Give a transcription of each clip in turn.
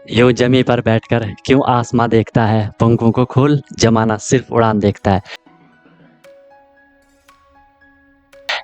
यूं जमी पर बैठकर क्यों आसमां देखता है, पंखों को खोल जमाना सिर्फ उड़ान देखता है।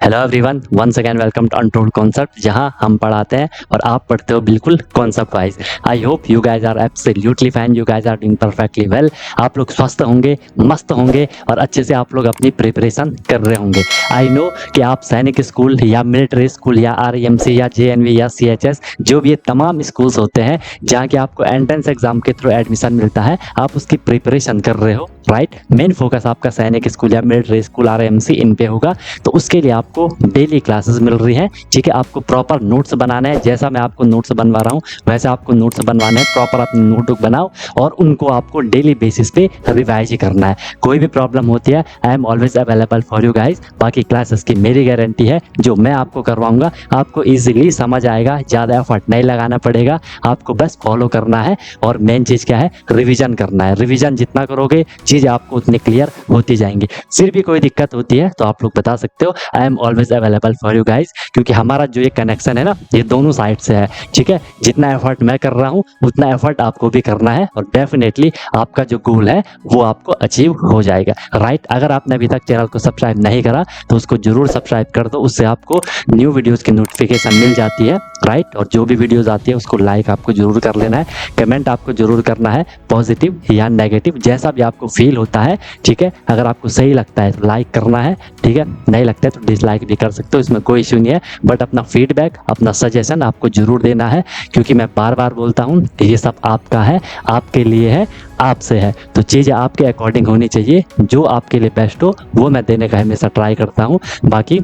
Hello everyone, once again welcome to untold concept, जहां हम पढ़ाते हैं और आप पढ़ते हो बिल्कुल concept wise. I hope you guys are absolutely fine, you guys are doing perfectly well. आप लोग स्वस्थ होंगे, मस्त होंगे और अच्छे से आप लोग अपनी प्रिपरेशन कर रहे होंगे। आई नो कि आप सैनिक स्कूल या मिलिट्री स्कूल या आरईएमसी या जेएनवी या सीएचएस, जो भी ये तमाम स्कूल्स होते हैं जहाँ के आपको एंट्रेंस एग्जाम के थ्रू एडमिशन मिलता है, आप उसकी प्रिपरेशन कर रहे हो, राइट। मेन फोकस आपका सैनिक स्कूल या मिलिट्री स्कूल आरईएमसी इन पे होगा। तो उसके लिए आपको डेली क्लासेस मिल रही हैं, ठीक है। आपको प्रॉपर नोट्स बनाना है, जैसा मैं आपको नोट्स बनवा रहा हूँ वैसे आपको नोट्स बनवाने हैं। प्रॉपर अपनी नोटबुक बनाओ और उनको आपको डेली बेसिस पे रिवाइज ही करना है। कोई भी प्रॉब्लम होती है, I am always available for you guys. बाकी क्लासेस की मेरी गारंटी है, जो मैं आपको करवाऊंगा आपको ईजिली समझ आएगा, ज़्यादा एफर्ट नहीं लगाना पड़ेगा, आपको बस फॉलो करना है। और मेन चीज़ क्या है, रिविजन करना है। रिविजन जितना करोगे चीज़ें आपको उतनी क्लियर होती जाएंगी। फिर भी कोई दिक्कत होती है तो आप लोग बता सकते हो, I am always available for you guys. क्योंकि हमारा जो ये कनेक्शन है ना, ये दोनों साइड से है, ठीक है। जितना एफर्ट मैं कर रहा हूँ उतना एफर्ट आपको भी करना है और डेफिनेटली आपका जो गोल है वो आपको अचीव हो जाएगा, राइट। अगर आपने अभी तक चैनल को सब्सक्राइब नहीं करा तो उसको जरूर सब्सक्राइब कर दो, उससे आपको न्यू वीडियोस की नोटिफिकेशन मिल जाती है, राइट। और जो भी वीडियोस आती है उसको लाइक आपको जरूर कर लेना है, कमेंट आपको जरूर करना है, पॉजिटिव या नेगेटिव जैसा भी आपको फील होता है, ठीक है। अगर आपको सही लगता है तो लाइक करना है, ठीक है। नहीं लगता है तो डिसलाइक भी कर सकते हो, इसमें कोई इश्यू नहीं है। बट अपना फीडबैक, अपना सजेशन आपको जरूर देना है, क्योंकि मैं बार बार बोलता हूँ कि ये सब आपका है, आपके लिए है, आपसे है। तो चीज़ें आपके अकॉर्डिंग होनी चाहिए, जो आपके लिए बेस्ट हो वो मैं देने का हमेशा ट्राई करता हूँ। बाकी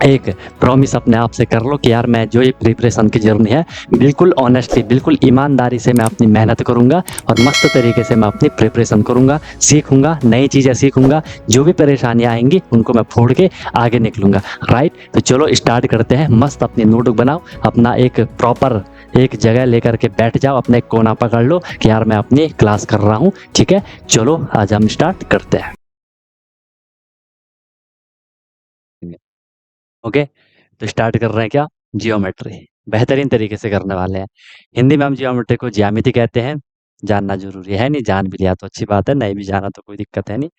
एक प्रॉमिस अपने आप से कर लो कि यार मैं जो ये प्रिपरेशन की जर्नी है बिल्कुल ऑनेस्टली, बिल्कुल ईमानदारी से मैं अपनी मेहनत करूंगा और मस्त तरीके से मैं अपनी प्रिपरेशन करूंगा, सीखूंगा, नई चीज़ें सीखूंगा। जो भी परेशानियां आएंगी उनको मैं फोड़ के आगे निकलूंगा, राइट। तो चलो स्टार्ट करते हैं। मस्त अपनी नोटबुक बनाओ, अपना एक प्रॉपर एक जगह लेकर के बैठ जाओ, अपने एक कोना पकड़ लो कि यार मैं अपनी क्लास कर रहा हूँ, ठीक है। चलो आज हम स्टार्ट करते हैं। ओके, तो स्टार्ट कर रहे हैं क्या, जियोमेट्री। बेहतरीन तरीके से करने वाले हैं। हिंदी में हम जियोमेट्री को ज्यामिति कहते हैं। जानना जरूरी है, नहीं जान भी लिया तो अच्छी बात है, नहीं भी जाना तो कोई दिक्कत है नहीं।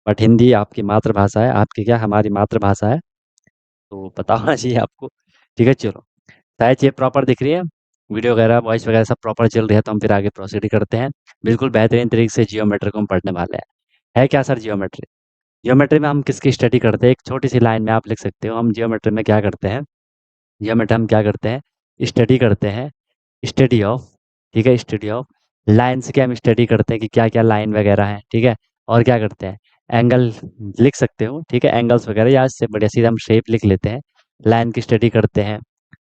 बट हिंदी आपकी मातृभाषा है, आपकी क्या हमारी मातृभाषा है, तो पता होना चाहिए आपको, ठीक है। चलो, शायद ये प्रॉपर दिख रही है, वीडियो वगैरह वॉइस वगैरह सब प्रॉपर चल रही है, तो हम फिर आगे प्रोसीड करते हैं। बिल्कुल बेहतरीन तरीके से जियोमेट्री को हम पढ़ने वाले हैं। है क्या सर जियोमेट्री? जियोमेट्री में हम किसकी स्टडी करते हैं, एक छोटी सी लाइन में आप लिख सकते हो, हम जियोमेट्री में क्या करते हैं। जियोमेट्री हम क्या करते हैं, स्टडी करते हैं, स्टडी ऑफ, ठीक है, स्टडी ऑफ लाइन्स की हम स्टडी करते हैं कि क्या क्या लाइन वगैरह है, ठीक है। और क्या करते हैं, एंगल लिख सकते हो, ठीक है, एंगल्स वगैरह, या इससे बढ़िया सीधा हम शेप लिख लेते हैं। लाइन की स्टडी करते हैं,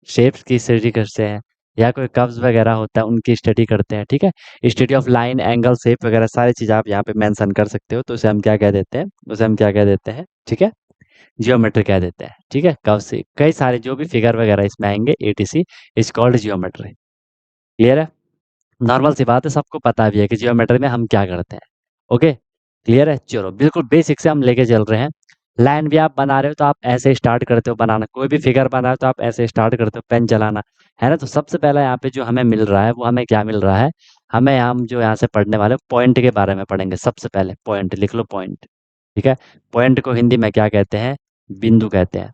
शेप्स की स्टडी करते हैं, या कोई कर्व्स वगैरह होता है उनकी स्टडी करते हैं, ठीक है। Study of line, angle, shape वगैरह सारी चीज़ आप यहाँ पे मेंशन कर सकते हो, तो उसे हम क्या कह देते हैं, उसे हम क्या कह देते हैं, ठीक है, जियोमेट्री कह देते हैं, ठीक है। कब से कई सारे जो भी फिगर वगैरह इसमें आएंगे, etc is called geometry. Clear है, नॉर्मल सी बात है, सबको पता भी है कि जियोमेट्री में हम क्या करते हैं। ओके, क्लियर है। चलो बिल्कुल बेसिक से हम लेके चल रहे हैं। लाइन भी आप बना रहे हो तो आप ऐसे स्टार्ट करते हो बनाना, कोई भी फिगर बना रहे हो तो आप ऐसे स्टार्ट करते हो पेन चलाना, है ना। तो सबसे पहला यहाँ पे जो हमें मिल रहा है वो हमें क्या मिल रहा है, हमें हम जो यहाँ से पढ़ने वाले पॉइंट के बारे में पढ़ेंगे। सबसे पहले पॉइंट लिख लो, पॉइंट, ठीक है। पॉइंट को हिंदी में क्या कहते हैं, बिंदु कहते हैं।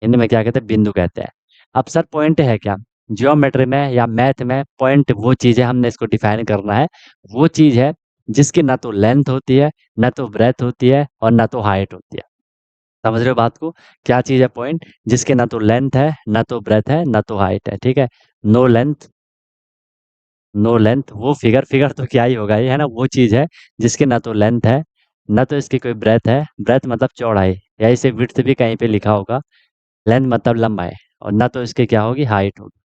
हिंदी में क्या कहते हैं, बिंदु कहते हैं। अब सर पॉइंट है क्या, जियोमेट्री में या मैथ में पॉइंट वो चीज़ है, हमने इसको डिफाइन करना है। वो चीज़ है जिसकी ना तो लेंथ होती है, ना तो ब्रेथ होती है और ना तो हाइट होती है। समझ रहे हो बात को, क्या चीज़ है पॉइंट, जिसके ना तो लेंथ है, ना तो ब्रेथ है, ना तो हाइट है, ठीक है। नो लेंथ, नो लेंथ, वो फिगर, फिगर तो क्या ही होगा ये, है ना। वो चीज़ है जिसकी ना तो लेंथ है, ना तो इसकी कोई ब्रेथ है, ब्रेथ मतलब चौड़ाई, या इसे विड्थ भी कहीं पे लिखा होगा, लेंथ मतलब लंबाई, और ना तो इसकी क्या होगी, हाइट होगी।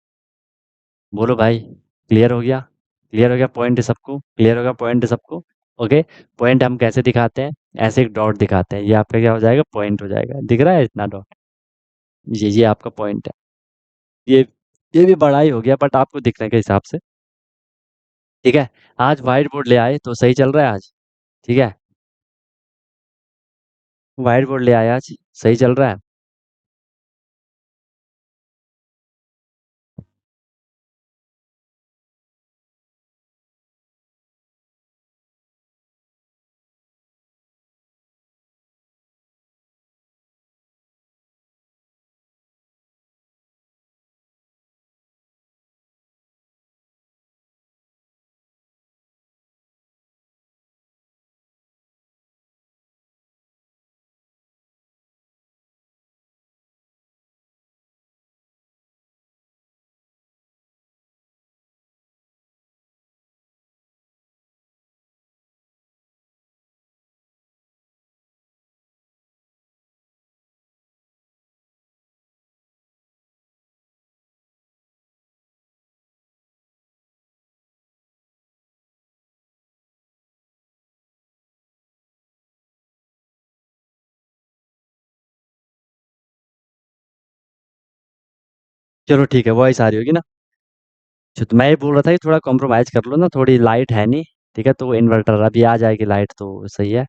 बोलो भाई, क्लियर हो गया? क्लियर हो गया पॉइंट सबको, क्लियर हो गया पॉइंट सबको? ओके, पॉइंट हम कैसे दिखाते हैं, ऐसे एक डॉट दिखाते हैं, ये आपका क्या हो जाएगा, पॉइंट हो जाएगा। दिख रहा है इतना डॉट, ये आपका पॉइंट है। ये ये भी बड़ा ही हो गया बट आपको दिखने के हिसाब से, ठीक है। आज व्हाइट बोर्ड ले आए तो सही चल रहा है आज, ठीक है। व्हाइट बोर्ड ले आए आज, सही चल रहा है। चलो ठीक है, वॉइस आ रही होगी ना? तो मैं ये बोल रहा था कि थोड़ा कॉम्प्रोमाइज़ कर लो ना, थोड़ी लाइट है नहीं, ठीक है? तो इन्वर्टर अभी आ जाएगी लाइट तो सही है।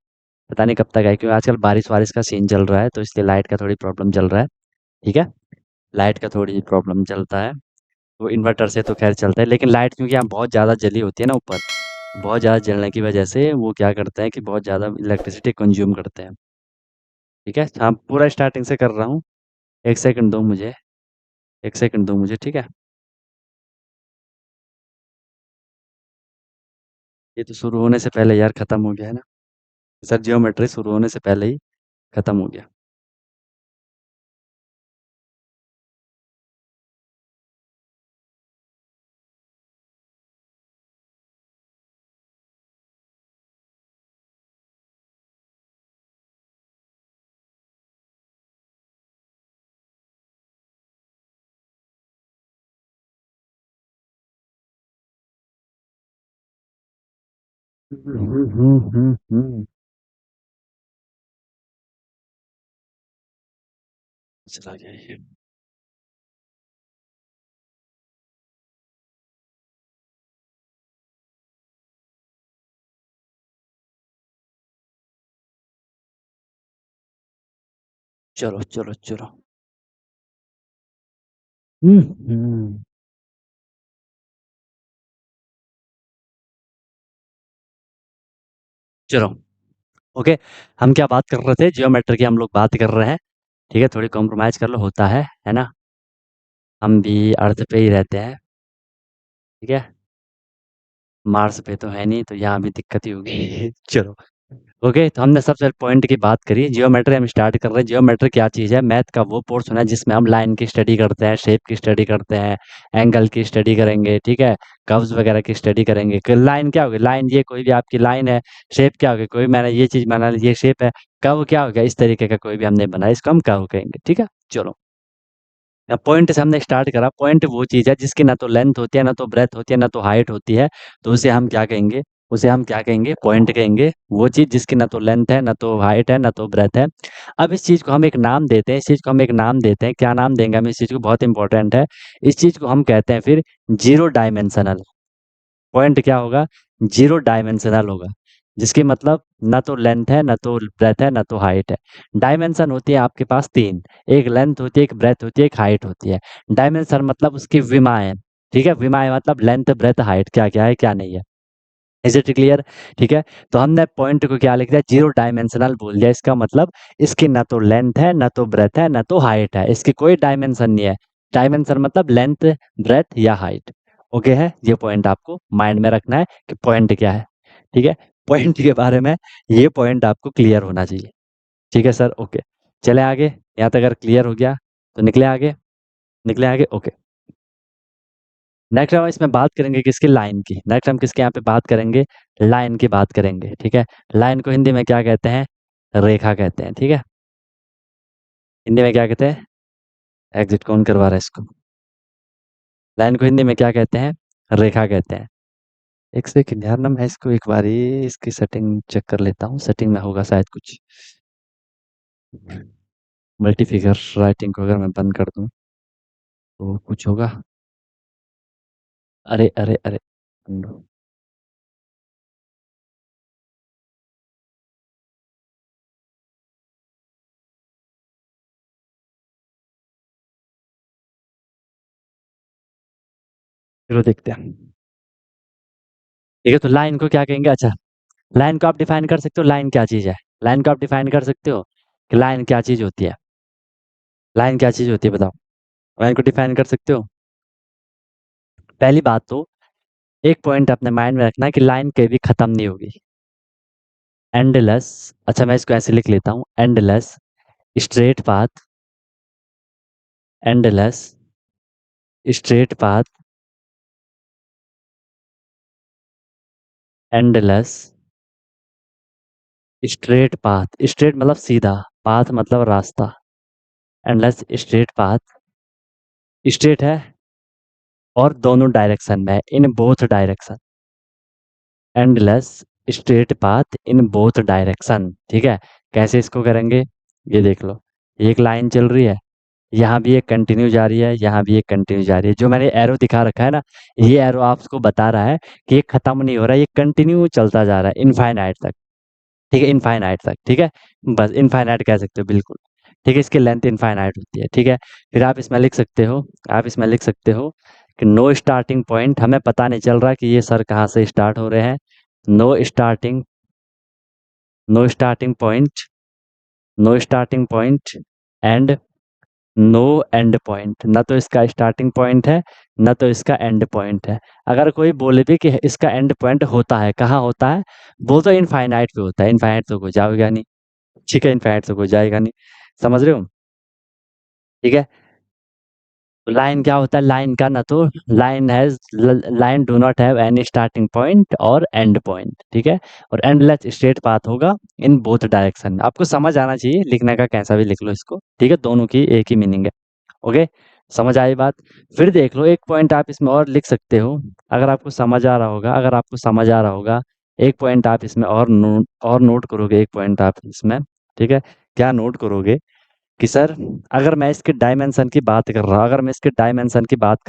पता नहीं कब तक आए, क्योंकि आजकल बारिश-वारिश का सीन चल रहा है, तो इसलिए लाइट का थोड़ी प्रॉब्लम चल रहा है, ठीक है? लाइट का थोड़ी प्रॉब्लम चलता है, तो इन्वर्टर से तो खैर चलता है, लेकिन लाइट क्योंकि यहाँ बहुत ज़्यादा जली होती है ना ऊपर, बहुत ज़्यादा जलने की वजह से वो क्या करते हैं कि बहुत ज़्यादा इलेक्ट्रिसिटी कंज़्यूम करते हैं, ठीक है? हाँ, पूरा स्टार्टिंग से कर रहा हूँ, 1 सेकंड दो मुझे, 1 सेकंड दो मुझे, ठीक है? ये तो शुरू होने से पहले यार ख़त्म हो गया है ना? सर जियोमेट्री शुरू होने से पहले ही ख़त्म हो गया। हुँ। चला गया ये। चलो, चलो, चलो। हुँ। चलो, ओके। हम क्या बात कर रहे थे? जियोमेट्री की हम लोग बात कर रहे हैं, ठीक है? थोड़ी कॉम्प्रोमाइज़ कर लो, होता है ना? हम भी अर्थ पे ही रहते हैं, ठीक है? मार्स पे तो है नहीं, तो यहाँ भी दिक्कत ही होगी। चलो, ओके। तो हमने सबसे पॉइंट की बात करी, जियोमेट्री हम स्टार्ट कर रहे हैं। जियोमेट्री क्या चीज़ है? मैथ का वो पोर्शन है जिसमें हम लाइन की स्टडी करते हैं, शेप की स्टडी करते हैं, एंगल की स्टडी करेंगे, ठीक है? कर्व्स वगैरह की स्टडी करेंगे। कि लाइन क्या होगी? लाइन ये कोई भी आपकी लाइन है। शेप क्या होगी? कोई मैंने ये चीज़ बना ली, ये शेप है। कर्व क्या हो गया? इस तरीके का कोई भी हमने बनाया, इसको हम कर्व कहेंगे, ठीक है? चलो। पॉइंट से हमने स्टार्ट करा। पॉइंट वो चीज़ है जिसकी ना तो लेंथ होती है, ना तो ब्रेथ होती है, ना तो हाइट होती है, तो उसे हम क्या कहेंगे? उसे हम क्या कहेंगे? पॉइंट कहेंगे। वो चीज़ जिसकी ना तो लेंथ है, ना तो हाइट है, ना तो ब्रेथ है। अब इस चीज़ को हम एक नाम देते हैं, इस चीज़ को हम एक नाम देते हैं। क्या नाम देंगे हम इस चीज़ को? बहुत इंपॉर्टेंट है। इस चीज़ को हम कहते हैं फिर ज़ीरो डायमेंशनल। पॉइंट क्या होगा? ज़ीरो डायमेंशनल होगा, जिसकी मतलब ना तो लेंथ है, ना तो ब्रेथ है, ना तो हाइट है। डायमेंशन होती है आपके पास 3, एक लेंथ होती है, एक ब्रेथ होती है, एक हाइट होती है। डायमेंशन मतलब उसकी विमाएँ, ठीक है? विमाएँ मतलब लेंथ, ब्रेथ, हाइट क्या-क्या है, क्या नहीं है। Is it clear? ठीक है? तो हमने पॉइंट को क्या लिख दिया? ज़ीरो डायमेंशनल बोल दिया। इसका मतलब इसकी ना तो लेंथ है, ना तो ब्रेथ है, ना तो हाइट है। इसकी कोई डायमेंशन नहीं है। डायमेंशन मतलब लेंथ, ब्रेथ या हाइट। ओके है? ये पॉइंट आपको माइंड में रखना है कि पॉइंट क्या है। ठीक है? पॉइंट के बारे में ये पॉइंट आपको क्लियर होना चाहिए। ठीक है सर? ओके। चलें आगे? यहाँ तक अगर क्लियर हो गया तो निकलें आगे? निकलें आगे? ओके। नेक्स्ट हम इसमें बात करेंगे किसकी? लाइन की। नेक्स्ट हम किसके यहाँ पे बात करेंगे? लाइन की बात करेंगे, ठीक है? लाइन को हिंदी में क्या कहते हैं? रेखा कहते हैं, ठीक है? हिंदी में क्या कहते हैं? एग्ज़िट कौन करवा रहा है इसको? लाइन को हिंदी में क्या कहते हैं? रेखा कहते हैं। एक सेकंड यार ना, मैं इसको एक बारी इसकी सेटिंग चेक कर लेता हूँ, सेटिंग में होगा शायद कुछ। मल्टी फिगर राइटिंग को अगर मैं बंद कर दूँ, तो कुछ होगा? अरे, अरे, अरे! नो, चलो देखते हैं। ठीक है, तो लाइन को क्या कहेंगे? अच्छा, लाइन को आप डिफाइन कर सकते हो, लाइन क्या चीज़ है? लाइन को आप डिफाइन कर सकते हो कि लाइन क्या चीज़ होती है? लाइन क्या चीज़ होती है बताओ? लाइन को डिफाइन कर सकते हो? पहली बात तो एक पॉइंट अपने माइंड में रखना है कि लाइन कभी खत्म नहीं होगी। एंडलेस, अच्छा मैं इसको ऐसे लिख लेता हूँ, endless straight path, endless straight path, endless straight path. Straight मतलब सीधा, पाथ मतलब रास्ता। एंडलेस स्ट्रेट पाथ, स्ट्रेट है और दोनों डायरेक्शन में है, in both direction. Endless straight path in both direction, ठीक है? कैसे इसको करेंगे? ये देख लो, एक लाइन चल रही है, यहाँ भी एक कंटिन्यू जा रही है, यहाँ भी एक कंटिन्यू जा रही है। जो मैंने एरो दिखा रखा है ना, ये एरो आपको बता रहा है कि ये खत्म नहीं हो रहा है, ये कंटिन्यू चलता जा रहा है इनफाइनाइट तक। ठीक है, इनफाइनाइट तक, ठीक है? बस इनफाइनाइट कह सकते हो बिल्कुल। ठीक है, इसकी लेंथ इनफाइनाइट होती है, ठीक है? फिर आप इसमें लिख सकते हो कि नो स्टार्टिंग पॉइंट, हमें पता नहीं चल रहा कि ये सर कहाँ से स्टार्ट हो रहे हैं। No starting no starting point no starting point and no end point. ना तो इसका स्टार्टिंग पॉइंट है, ना तो इसका एंड पॉइंट है। अगर कोई बोले भी कि इसका एंड पॉइंट होता है, कहाँ होता है? वो तो इनफाइनाइट पे होता है, इनफाइनाइट तो कोई जाएगा नहीं। ठीक है, इनफाइनाइट तो कोई जाएगा नहीं। समझ रहे हो? ठीक है? लाइन क्या होता है? लाइन का ना तो line do not have any starting point और एंड पॉइंट, ठीक है? और एंडलेस स्ट्रेट पाथ होगा इन बोथ डायरेक्शन में। आपको समझ आना चाहिए, लिखने का कैसा भी लिख लो इसको, ठीक है? दोनों की एक ही मीनिंग है। ओके, समझ आई बात? फिर देख लो, एक पॉइंट आप इसमें और लिख सकते हो। अगर आपको समझ आ रहा होगा, एक पॉइंट आप इसमें और नोट करोगे, एक पॉइंट आप इसमें, ठीक है? क्या नोट करोगे कि सर, अगर मैं इसके डायमेंशन की बात कर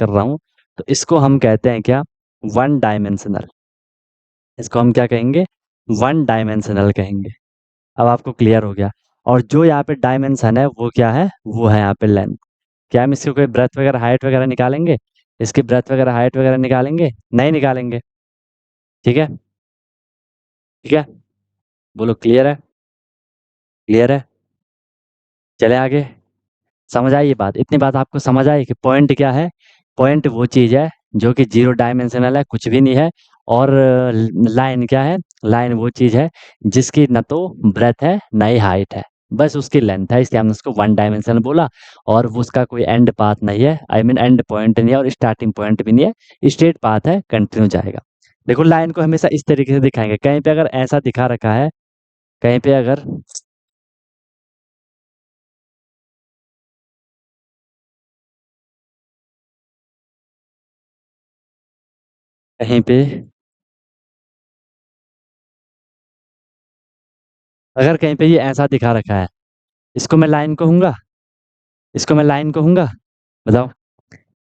रहा हूँ, तो इसको हम कहते हैं क्या? One dimensional. इसको हम क्या कहेंगे? वन डायमेंशनल कहेंगे। अब आपको क्लियर हो गया। और जो यहाँ पे डायमेंशन है वो क्या है? वो है यहाँ पे लेंथ। क्या हम इसकी कोई ब्रेथ वगैरह हाइट वगैरह निकालेंगे? इसकी ब्रेथ वगैरह हाइट वगैरह निकालेंगे? नहीं निकालेंगे। ठीक है? ठीक है? बोलो, क्लियर है? क्लियर है? चले आगे। समझ आई ये बात? इतनी बात आपको समझ आई कि पॉइंट क्या है? पॉइंट वो चीज़ है जो कि जीरो डायमेंशनल है, कुछ भी नहीं है। और लाइन क्या है? लाइन वो चीज़ है जिसकी न तो ब्रेथ है, ना ही हाइट है। बस उसकी लेंथ है, इसलिए हमने उसको वन डायमेंशनल बोला। और वो उसका कोई एंड पाथ नहीं है, आई मीन एंड पॉइंट नहीं है और स्टार्टिंग पॉइंट भी नहीं है, स्ट्रेट पाथ है, कंटिन्यू जाएगा। देखो, लाइन को हमेशा इस तरीके से दिखाएंगे। कहीं पे अगर ऐसा दिखा रखा है, कहीं पे अगर कहीं पे अगर कहीं पे ये ऐसा दिखा रखा है, इसको मैं लाइन कहूंगा? इसको मैं लाइन कहूंगा? बताओ।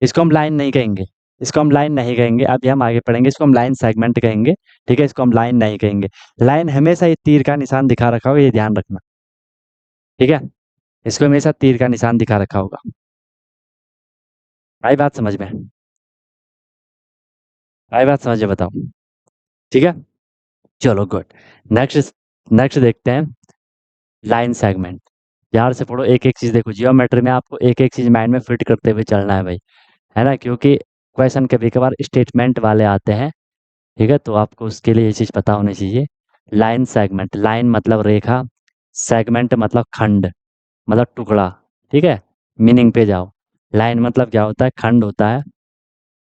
इसको हम लाइन नहीं कहेंगे। इसको हम लाइन नहीं कहेंगे, अभी हम आगे पढ़ेंगे। इसको हम लाइन सेगमेंट कहेंगे। ठीक है, इसको हम लाइन नहीं कहेंगे। लाइन हमेशा ये तीर का निशान दिखा रखा होगा, ये ध्यान रखना। ठीक है, इसको हमेशा तीर का निशान दिखा रखा होगा। आई बात समझ में? आई बात समझ में? बताओ। ठीक है, चलो गुड। नेक्स्ट नेक्स्ट देखते हैं, लाइन सेगमेंट। ध्यान से पढ़ो, एक एक चीज देखो। जियोमेट्री में आपको एक एक चीज माइंड में फिट करते हुए चलना है भाई, है ना? क्योंकि क्वेश्चन कभी कभार स्टेटमेंट वाले आते हैं। ठीक है, तो आपको उसके लिए ये चीज़ पता होनी चाहिए। लाइन सेगमेंट, लाइन मतलब रेखा, सेगमेंट मतलब खंड, मतलब टुकड़ा। ठीक है, मीनिंग पे जाओ। लाइन मतलब क्या होता है? खंड होता है।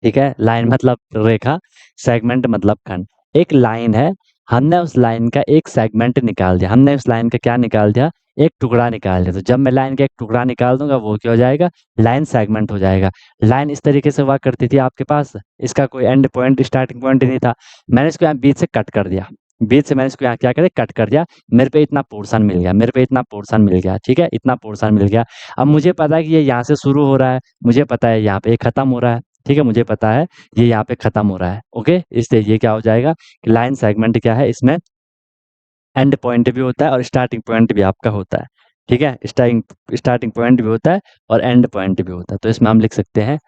ठीक है, लाइन मतलब रेखा, सेगमेंट मतलब खंड। एक लाइन है, हमने उस लाइन का एक सेगमेंट निकाल दिया, हमने उस लाइन का क्या निकाल दिया? एक टुकड़ा निकाल दिया। तो जब मैं लाइन का एक टुकड़ा निकाल दूंगा, वो क्या हो जाएगा? लाइन सेगमेंट हो जाएगा। लाइन इस तरीके से हुआ करती थी आपके पास, इसका कोई एंड पॉइंट स्टार्टिंग पॉइंट नहीं था। मैंने इसको यहाँ बीच से कट कर दिया, बीच से मैंने इसको यहाँ क्या कर दिया? कट कर दिया। मेरे पे इतना पोर्शन मिल गया, मेरे पे इतना पोर्शन मिल गया। ठीक है, इतना पोर्शन मिल गया। अब मुझे पता है कि ये यहाँ से शुरू हो रहा है, मुझे पता है यहाँ पे ये खत्म हो रहा है। ठीक है, मुझे पता है ये यहाँ पे खत्म हो रहा है। ओके, इसलिए ये क्या हो जाएगा कि लाइन सेगमेंट क्या है? इसमें एंड पॉइंट भी होता है और स्टार्टिंग पॉइंट भी आपका होता है। ठीक है, स्टार्टिंग पॉइंट भी होता है और एंड पॉइंट भी होता है। तो इसमें हम लिख सकते हैं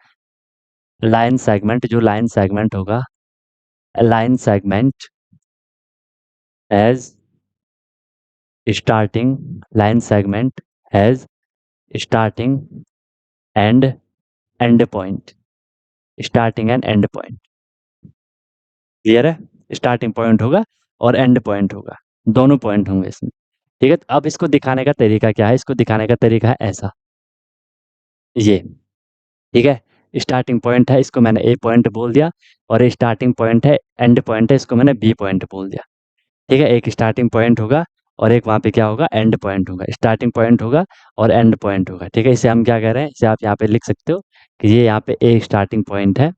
लाइन सेगमेंट, जो लाइन सेगमेंट होगा, line segment as starting, line segment as starting and end point, starting and end point. Clear है? स्टार्टिंग पॉइंट होगा और एंड पॉइंट होगा, दोनों पॉइंट होंगे इसमें। ठीक है, तो अब इसको दिखाने का तरीका क्या है? इसको दिखाने का तरीका है ऐसा, ये। ठीक है, स्टार्टिंग पॉइंट है, इसको मैंने ए पॉइंट बोल दिया। और ये स्टार्टिंग पॉइंट है, एंड पॉइंट है, इसको मैंने बी पॉइंट बोल दिया। ठीक है, एक स्टार्टिंग पॉइंट होगा और एक वहाँ पे क्या होगा? एंड पॉइंट होगा। स्टार्टिंग पॉइंट होगा और एंड पॉइंट होगा। ठीक है, इसे हम क्या कह रहे हैं? इसे आप यहाँ पे लिख सकते हो कि ये यहाँ पे ए स्टार्टिंग पॉइंट है,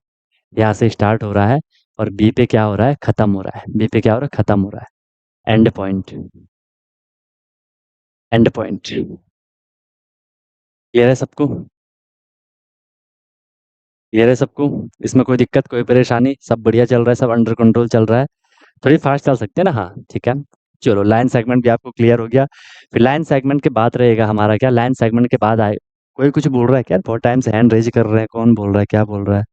यहाँ से स्टार्ट हो रहा है। और बी पे क्या हो रहा है? खत्म हो रहा है। बी पे क्या हो रहा है? खत्म हो रहा है। And point, and point. Clear है सबको? क्लियर है सबको? इसमें कोई दिक्कत, कोई परेशानी? सब बढ़िया चल रहा है, सब अंडर कंट्रोल चल रहा है? थोड़ी फास्ट चल सकते हैं ना? हाँ, ठीक है। चलो, लाइन सेगमेंट भी आपको क्लियर हो गया। फिर लाइन सेगमेंट के बाद रहेगा हमारा क्या, लाइन सेगमेंट के बाद आए, कोई कुछ बोल रहा है क्या? बहुत टाइम से हैंड रेज कर रहे हैं, कौन बोल रहा है, क्या बोल रहा है?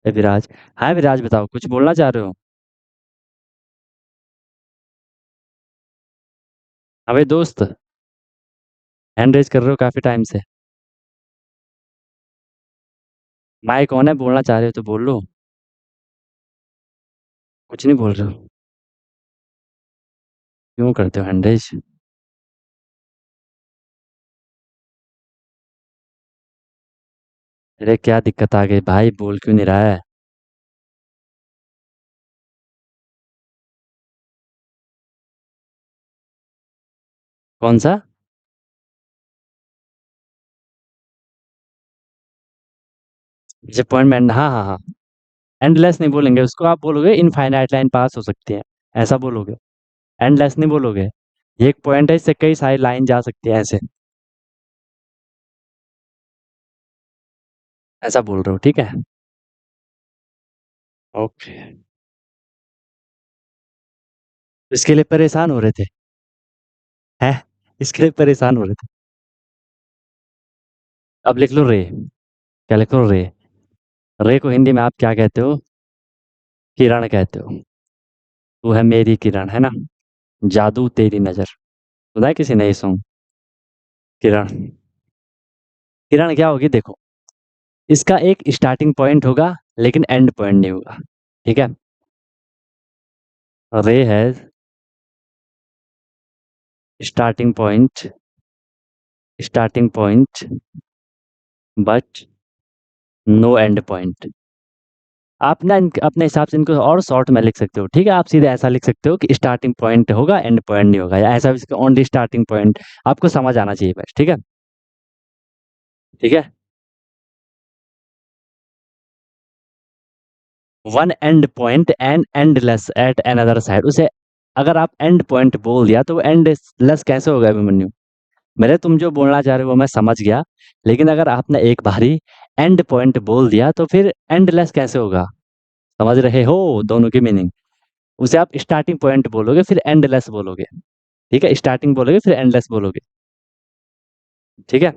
ए विराज, हाँ विराज बताओ, कुछ बोलना चाह रहे हो? अबे दोस्त, हैंड रेज कर रहे हो काफी टाइम से। माइक ऑन है, बोलना चाह रहे हो तो बोल लो। कुछ नहीं बोल रहे हो? क्यों करते हो हैंड रेज? अरे क्या दिक्कत आ गई भाई, बोल क्यों नहीं रहा है? कौन सा? डिसअपॉइंटमेंट, हाँ हाँ हाँ। एंडलेस नहीं बोलेंगे उसको, आप बोलोगे इनफाइनाइट लाइन पास हो सकती है, ऐसा बोलोगे। एंडलेस नहीं बोलोगे। ये एक पॉइंट है, इससे कई सारी लाइन जा सकती है ऐसे। ऐसा बोल रहे हो, ठीक है। ओके। इसके लिए परेशान हो रहे थे? हैं? इसके लिए परेशान हो रहे थे? अब लिख लो रे। क्या लिख लो? रे। रे को हिंदी में आप क्या कहते हो? किरण कहते हो। तू है मेरी किरण, है ना? जादू तेरी नजर, सुना है किसी ने ये सॉन्ग? किरण। किरण क्या होगी देखो, इसका एक स्टार्टिंग पॉइंट होगा, लेकिन एंड पॉइंट नहीं होगा। ठीक है। रे है starting point, starting point, but no end point. आप ना अपने हिसाब से इनको और शॉर्ट में लिख सकते हो, ठीक है। आप सीधे ऐसा लिख सकते हो कि स्टार्टिंग पॉइंट होगा, एंड पॉइंट नहीं होगा, या ऐसा भी ओनली स्टार्टिंग पॉइंट। आपको समझ आना चाहिए बस, ठीक है। ठीक है। One and point and endless at another side, उसे अगर आप एंड पॉइंट बोल दिया तो वो एंडलेस कैसे होगा अभिमन्यु? मेरे तुम जो बोलना चाह रहे हो वो मैं समझ गया, लेकिन अगर आपने एक बारी एंड पॉइंट बोल दिया तो फिर एंडलेस कैसे होगा? समझ रहे हो दोनों की मीनिंग? उसे आप स्टार्टिंग पॉइंट बोलोगे, फिर एंडलेस बोलोगे। ठीक है, स्टार्टिंग बोलोगे फिर एंडलेस बोलोगे। ठीक है।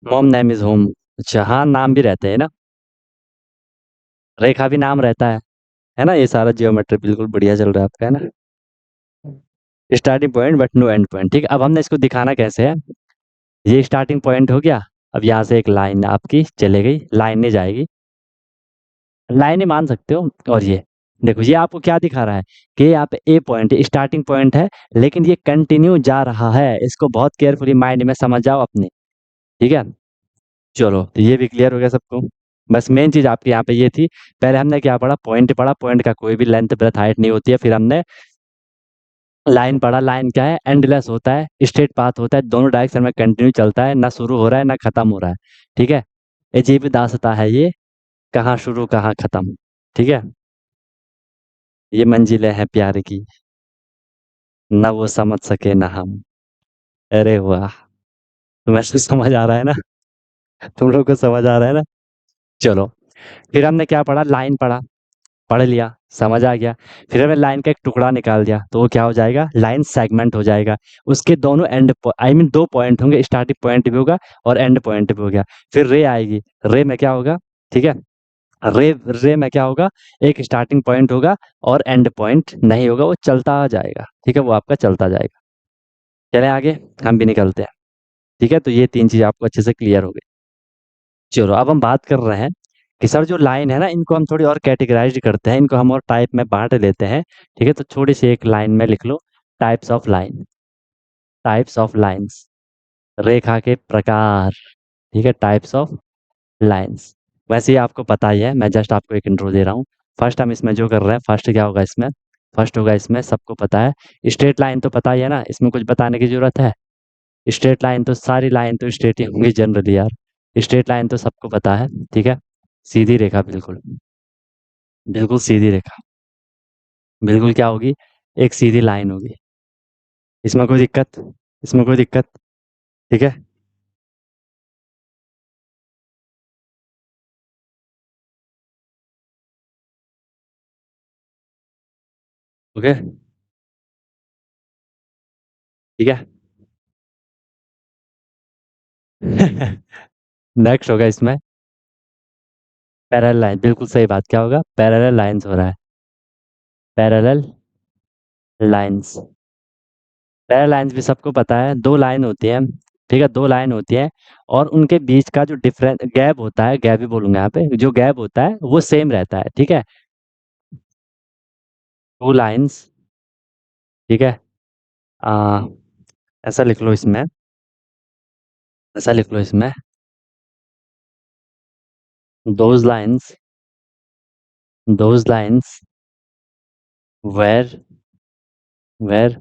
Mom name is home. अच्छा हाँ, नाम भी रहते हैं ना। रेखा भी नाम रहता है ना? ये सारा जियोमेट्री बिल्कुल बढ़िया चल रहा है आपका, है ना? Starting point but no end point, ठीक है। अब हमने इसको दिखाना कैसे है? ये स्टार्टिंग पॉइंट हो गया। अब यहाँ से एक लाइन आपकी चले गई, लाइन नहीं जाएगी, लाइन ही मान सकते हो। और ये देखो, ये आपको क्या दिखा रहा है कि यहाँ पे ए पॉइंट स्टार्टिंग पॉइंट है, लेकिन ये कंटिन्यू जा रहा है। इसको बहुत केयरफुली माइंड में समझ जाओ अपने। ठीक है। चलो, तो ये भी क्लियर हो गया सबको। बस मेन चीज आपकी यहाँ पे ये थी, पहले हमने क्या पढ़ा? पॉइंट पढ़ा, पॉइंट का कोई भी लेंथ ब्रेथ हाइट नहीं होती है। फिर हमने लाइन पढ़ा, लाइन क्या है? एंडलेस होता है, स्ट्रेट पाथ होता है, दोनों डायरेक्शन में कंटिन्यू चलता है, ना शुरू हो रहा है ना खत्म हो रहा है। ठीक है। अजीब दास्तां है ये, कहाँ शुरू कहाँ खत्म। ठीक है। ये मंजिलें हैं प्यार की, ना वो समझ सके ना हम। अरे वाह, तुम्हें तो समझ आ रहा है ना? तुम लोग को समझ आ रहा है ना? चलो, फिर हमने क्या पढ़ा? लाइन पढ़ा, पढ़ लिया, समझ आ गया। फिर हमने लाइन का एक टुकड़ा निकाल दिया, तो वो क्या हो जाएगा? लाइन सेगमेंट हो जाएगा। उसके दोनों एंड, आई मीन दो पॉइंट होंगे, स्टार्टिंग पॉइंट भी होगा और एंड पॉइंट भी हो गया। फिर रे आएगी, रे में क्या होगा? ठीक है। रे रे में क्या होगा? एक स्टार्टिंग पॉइंट होगा और एंड पॉइंट नहीं होगा, वो चलता जाएगा। ठीक है, वो आपका चलता जाएगा। चलें आगे, हम भी निकलते हैं। ठीक है, तो ये तीन चीज आपको अच्छे से क्लियर हो गई। चलो, अब हम बात कर रहे हैं कि सर जो लाइन है ना, इनको हम थोड़ी और कैटेगराइज करते हैं, इनको हम और टाइप में बांट लेते हैं। ठीक है, तो छोटी सी एक लाइन में लिख लो, types of line, types of lines, रेखा के प्रकार। ठीक है, टाइप्स ऑफ लाइंस। वैसे ही आपको पता ही है, मैं जस्ट आपको एक इंट्रो दे रहा हूँ। फर्स्ट हम इसमें जो कर रहे हैं, फर्स्ट क्या होगा इसमें? फर्स्ट होगा इसमें, सबको पता है, स्ट्रेट लाइन तो पता ही है ना, इसमें कुछ बताने की जरूरत है? स्ट्रेट लाइन तो, सारी लाइन तो स्ट्रेट ही होंगी जनरली यार। स्ट्रेट लाइन तो सबको पता है। ठीक है। सीधी रेखा, बिल्कुल, बिल्कुल सीधी रेखा, बिल्कुल क्या होगी? एक सीधी लाइन होगी। इसमें कोई दिक्कत? इसमें कोई दिक्कत? ठीक है? ओके? ठीक है? नेक्स्ट होगा इसमें पैरेलल लाइन, बिल्कुल सही बात, क्या होगा? पैरेलल लाइन्स हो रहा है, पैरेलल लाइन्स। पैरेलल लाइन्स भी सबको पता है, 2 लाइन होती हैं, ठीक है? 2 लाइन होती है और उनके बीच का जो गैप होता है, गैप ही बोलूँगा यहाँ पे, जो गैप होता है वो सेम रहता है, ठीक है? 2 लाइन्स, ठीक है? अ, ऐसा लिख लो इसमें, ऐसा लिख लो इसमें, those lines, those lines where where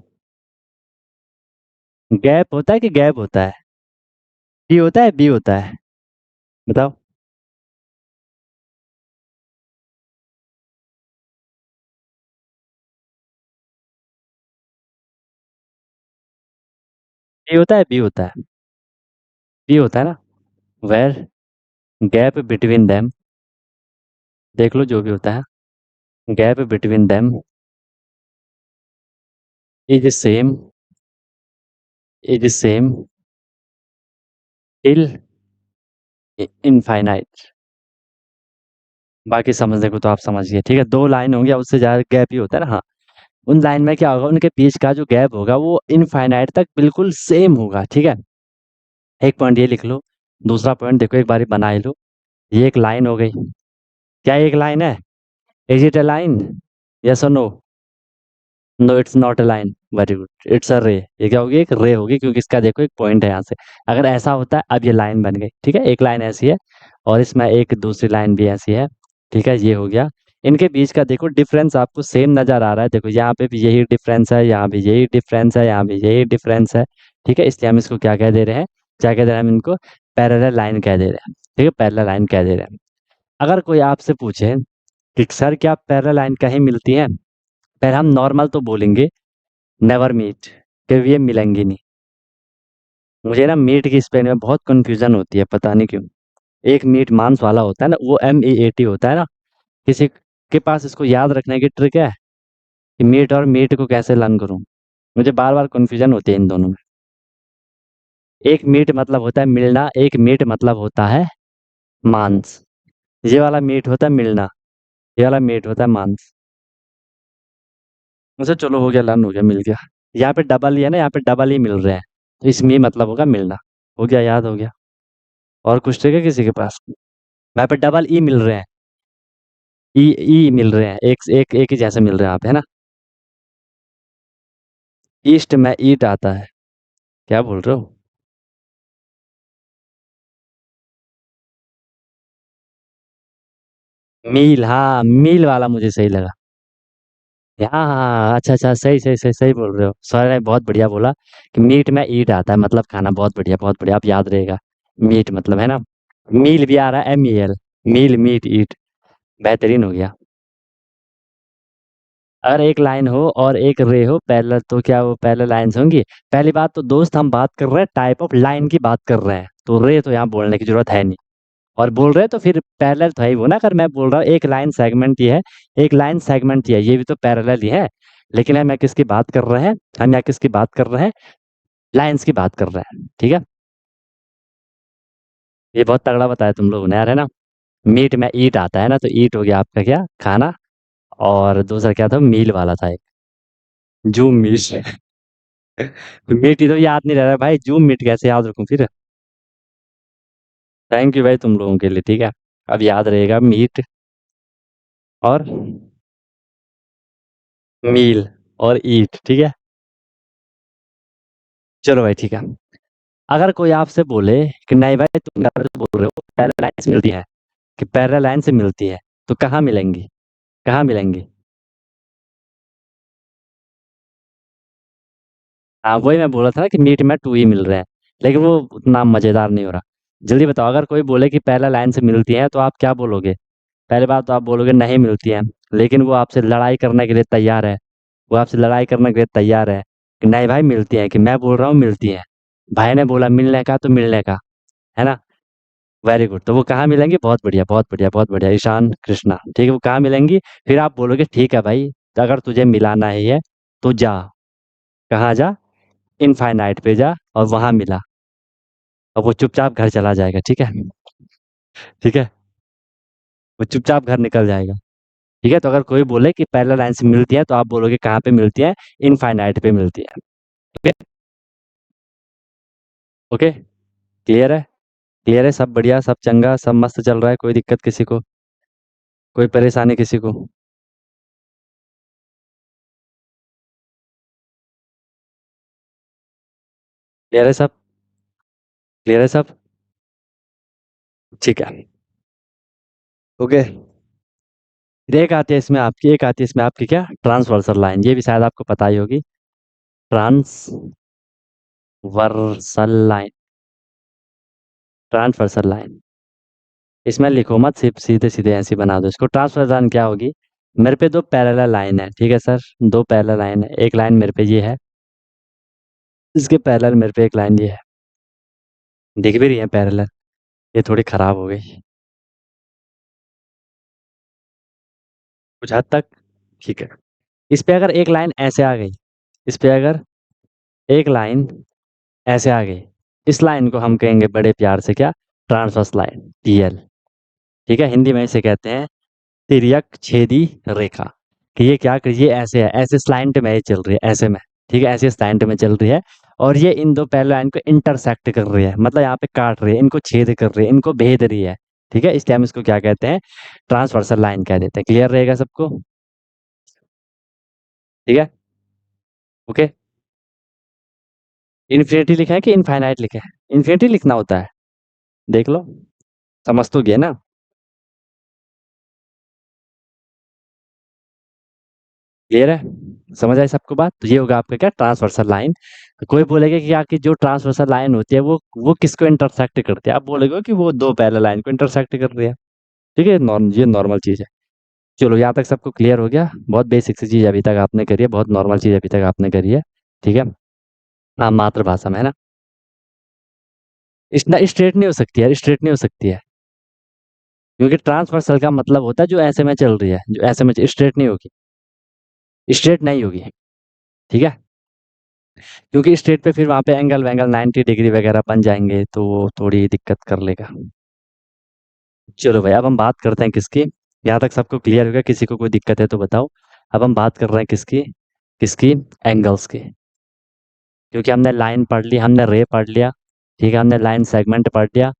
gap होता है कि गैप होता है? बी होता है, बी होता है? बताओ। बी होता है, बी होता है? बी होता है ना? वेयर गैप बिटवीन देम, देख लो जो भी होता है, gap between them is same, is same till infinite. बाकी समझने को तो आप समझिए, ठीक है? 2 लाइन होंगी या उससे ज़्यादा गैप ही होता है ना, हाँ। उन लाइन में क्या होगा, उनके बीच का जो गैप होगा वो इनफाइनाइट तक बिल्कुल सेम होगा, ठीक है? एक पॉइंट ये लिख लो, दूसरा पॉइंट देखो एक बारी बना ही लो, ये एक लाइन हो गई, क्या ये एक लाइन है? Is it a line? Yes और no? No it's not a line, very good, it's a ray. ये क्या होगी? एक रे होगी, क्योंकि इसका देखो एक पॉइंट है यहाँ से। अगर ऐसा होता है, अब ये लाइन बन गई, ठीक है? एक लाइन ऐसी है और इसमें एक दूसरी लाइन भी ऐसी है, ठीक है? ये हो गया। इनके बीच का देखो डिफरेंस आपको सेम नजर आ रहा है, देखो यहाँ पे भी यही डिफरेंस है, यहाँ भी यही डिफरेंस है, यहाँ भी यही डिफरेंस है, ठीक है? इसलिए हम इसको क्या कह दे रहे हैं, क्या कह दे रहे हैं हम इनको? पैरेलल लाइन कह दे रहे हैं, ठीक है? पैरेलल लाइन कह दे रहे हैं। अगर कोई आपसे पूछे कि सर क्या पैरेलल लाइन कहीं मिलती है, फिर हम नॉर्मल तो बोलेंगे नेवर मीट, कभी ये मिलेंगी नहीं। मुझे ना मीट की स्पेलिंग में बहुत कंफ्यूजन होती है, पता नहीं क्यों। एक मीट मांस वाला होता है ना, वो MEAT होता है ना, किसी के पास इसको याद रखने की ट्रिक है कि मीट और मीट को कैसे लर्न करूं? मुझे बार बार कंफ्यूजन होती है इन दोनों में। एक मीट मतलब होता है मिलना, एक मीट मतलब होता है मांस। ये वाला मीट होता है मिलना, ये वाला मीट होता है मांस। मुझे चलो हो गया, लर्न हो गया, मिल गया। यहाँ पे डबल ही है ना, यहाँ पे डबल ही मिल रहे हैं, तो इसमें मतलब होगा मिलना। हो गया, याद हो गया। और कुछ ठीक है किसी के पास? यहाँ पे डबल ई मिल रहे हैं, ई ई मिल रहे हैं, एक एक एक ही जैसे मिल रहे हैं आप, है ना? ईस्ट में ईट आता है, क्या बोल रहे हो? मील, हाँ मील वाला मुझे सही लगा। हाँ हाँ हाँ, अच्छा अच्छा, सही सही सही सही बोल रहे हो, सर बहुत बढ़िया बोला कि मीट में ईट आता है, मतलब खाना, बहुत बढ़िया बहुत बढ़िया, आप याद रहेगा। मीट मतलब, है ना? मील भी आ रहा है, MEL, मील मीट ईट, बेहतरीन हो गया। अगर एक लाइन हो और एक रे हो पैरेलल, तो क्या वो पैरेलल लाइंस होंगी? पहली बात तो दोस्त, हम बात कर रहे हैं टाइप ऑफ लाइन की बात कर रहे हैं, तो रे तो यहाँ बोलने की जरूरत है नहीं। और बोल रहे हैं तो फिर पैरेलल तो है ही वो ना, अगर मैं बोल रहा हूँ एक लाइन सेगमेंट ये है, एक लाइन सेगमेंट ये है, ये भी तो पैरेलल ही है। लेकिन हम यहाँ किसकी बात कर रहे हैं? हम यहाँ किसकी बात कर रहे हैं? लाइंस की बात कर रहे हैं, ठीक है? ये बहुत तगड़ा बताया तुम लोगों ने यार, है ना? मीट में ईट आता है ना, तो ईट हो गया आपका क्या खाना, और दूसरा क्या था, मील वाला था एक, जूम मीट। मीट ही तो याद नहीं रह रहा भाई, जूम मीट कैसे याद रखूं फिर? थैंक यू भाई तुम लोगों के लिए, ठीक है? अब याद रहेगा मीट और मील और ईट, ठीक है? चलो भाई, ठीक है। अगर कोई आपसे बोले कि नहीं भाई तुम गलत बोल रहे हो, पैरेलल लाइन से मिलती है, कि पैरेलल लाइन से मिलती है, तो कहाँ मिलेंगी? कहाँ मिलेंगी? हाँ वही मैं बोल रहा था ना कि मीट में 2 ही मिल रहे हैं, लेकिन वो उतना मज़ेदार नहीं हो रहा। जल्दी बताओ, अगर कोई बोले कि पैरेलल लाइन से मिलती है, तो आप क्या बोलोगे? पहली बात तो आप बोलोगे नहीं मिलती है, लेकिन वो आपसे लड़ाई करने के लिए तैयार है, वो आपसे लड़ाई करने के लिए तैयार है कि नहीं भाई मिलती है, कि मैं बोल रहा हूँ मिलती है। भाई ने बोला मिलने का तो मिलने का, है ना? Very good. तो वो कहाँ मिलेंगी? बहुत बढ़िया, बहुत बढ़िया, बहुत बढ़िया। ईशान, कृष्णा, ठीक है, वो कहाँ मिलेंगी? फिर आप बोलोगे ठीक है भाई, तो अगर तुझे मिलाना ही है तो जा। कहाँ जा? इनफाइनाइट पे जा और वहां मिला। और वो चुपचाप घर चला जाएगा, ठीक है? ठीक है, वो चुपचाप घर निकल जाएगा। ठीक है, तो अगर कोई बोले कि पैरेलल लाइन से मिलती है तो आप बोलोगे कहाँ पे मिलती है? इनफाइनाइट पे मिलती है। ओके। ओके। क्लियर है? क्लियर है, सब बढ़िया, सब चंगा, सब मस्त चल रहा है, कोई दिक्कत किसी को? कोई परेशानी किसी को? क्लियर है सब? क्लियर है सब? ठीक है। ओके। फिर एक आती है इसमें आपकी, एक आती है इसमें आपकी क्या, ट्रांसवर्सल लाइन। ये भी शायद आपको पता ही होगी। Transversal line. Transversal line. इसमें लिखो मत, सिर्फ सीधे सीधे ऐसे ही बना दो इसको। ट्रांसवर्सल लाइन क्या होगी? मेरे पे दो पैरेलल लाइन है, ठीक है सर? दो पैरेलल लाइन है, एक लाइन मेरे पे ये है, इसके पैरेलल मेरे पे एक लाइन ये है। दिख भी रही है पैरेलल? ये थोड़ी खराब हो गई कुछ हद तक। ठीक है। इस पे अगर एक लाइन ऐसे आ गई, इस पे अगर एक लाइन ऐसे आ गई, इस लाइन को हम कहेंगे बड़े प्यार से क्या? Transverse line, TL. ठीक है, हिंदी में इसे कहते हैं तिर्यक छेदी रेखा। कि ये क्या, कि ये ऐसे है, ऐसे स्लैंट में ये चल रही है, ऐसे में। ठीक है, ऐसे स्लैंट में चल रही है। और ये इन दो पैरेलल लाइन को इंटरसेक्ट कर रही है, मतलब यहाँ पे काट रही है, इनको छेद कर रही है, इनको भेद रही है। ठीक है, इसलिए हम इसको क्या कहते हैं? ट्रांसवर्सल लाइन कह देते हैं। क्लियर रहेगा सबको? ठीक है। ओके। इन्फिनिटी लिखा है कि इनफाइनाइट लिखा है? इन्फिनिटी लिखना होता है, देख लो। समझ तो गया ना? क्लियर है? समझ आई सबको बात? तो ये होगा आपका क्या, ट्रांसवर्सल लाइन। कोई बोलेगा कि आपकी जो ट्रांसवर्सल लाइन होती है वो किसको इंटरसेक्ट करती है? आप बोलेगे कि वो दो पैरेलल लाइन को इंटरसेक्ट कर रही है। ठीक है, ये नॉर्मल चीज़ है। चलो, यहाँ तक सबको क्लियर हो गया? बहुत बेसिक सी चीज़ अभी तक आपने करी है, बहुत नॉर्मल चीज़ अभी तक आपने करी है। ठीक है। हाँ, मातृभाषा में, है ना? स्ट्रेट नहीं हो सकती है, स्ट्रेट नहीं हो सकती है। क्योंकि ट्रांसवर्सल का मतलब होता है जो ऐसे में चल रही है, जो ऐसे में स्ट्रेट नहीं होगी, स्ट्रेट नहीं होगी। ठीक है। क्योंकि स्ट्रेट पे फिर वहाँ पे एंगल वैंगल 90 डिग्री वगैरह बन जाएंगे, तो वो थोड़ी दिक्कत कर लेगा। चलो भाई, अब हम बात करते हैं किसकी। यहाँ तक सबको क्लियर हो गया? किसी को कोई दिक्कत है तो बताओ। अब हम बात कर रहे हैं किसकी? किसकी? एंगल्स की। क्योंकि हमने लाइन पढ़ ली, हमने रे पढ़ लिया। ठीक है, हमने लाइन सेगमेंट पढ़ लिया।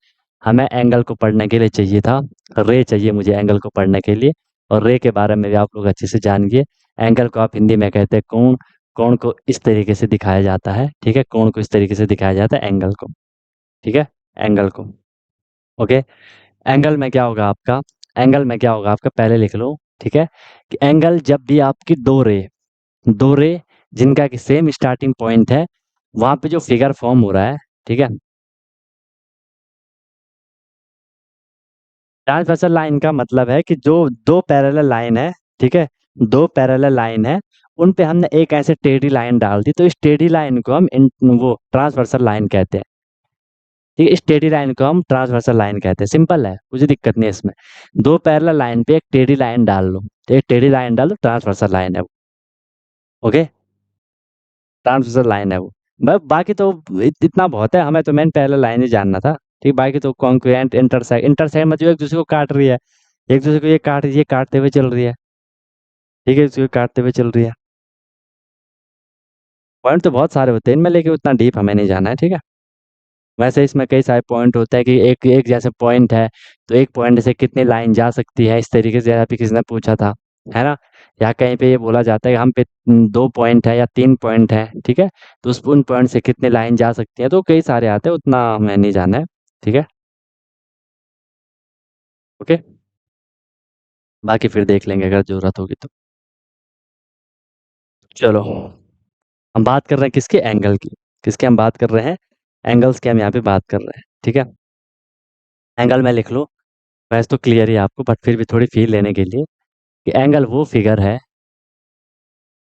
हमें एंगल को पढ़ने के लिए चाहिए था रे, चाहिए मुझे एंगल को पढ़ने के लिए। और रे के बारे में भी आप लोग अच्छे से जानिए। एंगल को आप हिंदी में कहते हैं कोण। कोण को इस तरीके से दिखाया जाता है, ठीक है? कोण को इस तरीके से दिखाया जाता है, एंगल को। ठीक है, एंगल को। ओके। एंगल में क्या होगा आपका? एंगल में क्या होगा आपका, पहले लिख लो। ठीक है, कि एंगल जब भी आपकी दो रे जिनका कि सेम स्टार्टिंग पॉइंट है, वहां पे जो फिगर फॉर्म हो रहा है, ठीक है? ट्रांसवर्सल लाइन का मतलब है कि जो दो पैरेलल लाइन है, ठीक है, दो पैरेलल लाइन है, उन पे हमने एक ऐसे टेढ़ी लाइन डाल दी, तो इस टेढ़ी लाइन को हम वो ट्रांसवर्सल लाइन कहते हैं। ठीक है, इस टेढ़ी लाइन को हम ट्रांसवर्सल लाइन कहते हैं। सिंपल है, कुछ दिक्कत नहीं है इसमें। दो पैरेलल लाइन पे एक टेढ़ी लाइन डाल लो, तो एक टेढ़ी लाइन डाल दो, ट्रांसवर्सल लाइन है वो। ओके। ट्रांसवर्सल लाइन है वो। बाकी तो इतना बहुत है, हमें तो मेन पैरेलल लाइन ही जानना था। ठीक, बाकी तो कॉन्क्वेंट इंटरसेक्ट, इंटरसेक्ट मतलब एक दूसरे को काट रही है, एक दूसरे को ये काटते हुए चल रही है। ठीक है, दूसरे को काटते हुए चल रही है। पॉइंट तो बहुत सारे होते हैं इनमें, लेकिन उतना डीप हमें नहीं जाना है, ठीक है? वैसे इसमें कई सारे पॉइंट होते हैं कि एक एक जैसे पॉइंट है, तो एक पॉइंट से कितनी लाइन जा सकती है, इस तरीके से अभी किसी ने पूछा था, है ना? या कहीं पे ये बोला जाता है कि हम पे दो पॉइंट है या तीन पॉइंट है, ठीक है, तो उन पॉइंट से कितनी लाइन जा सकती है, तो कई सारे आते हैं, उतना हमें नहीं जाना है। ठीक है। ओके। बाकी फिर देख लेंगे अगर जरूरत होगी तो। चलो, हम बात कर रहे हैं किसके, एंगल की। किसके हम बात कर रहे हैं? एंगल्स की हम यहाँ पे बात कर रहे हैं। ठीक है, एंगल में लिख लो। वैसे तो क्लियर ही है आपको, बट फिर भी थोड़ी फील लेने के लिए, कि एंगल वो फिगर है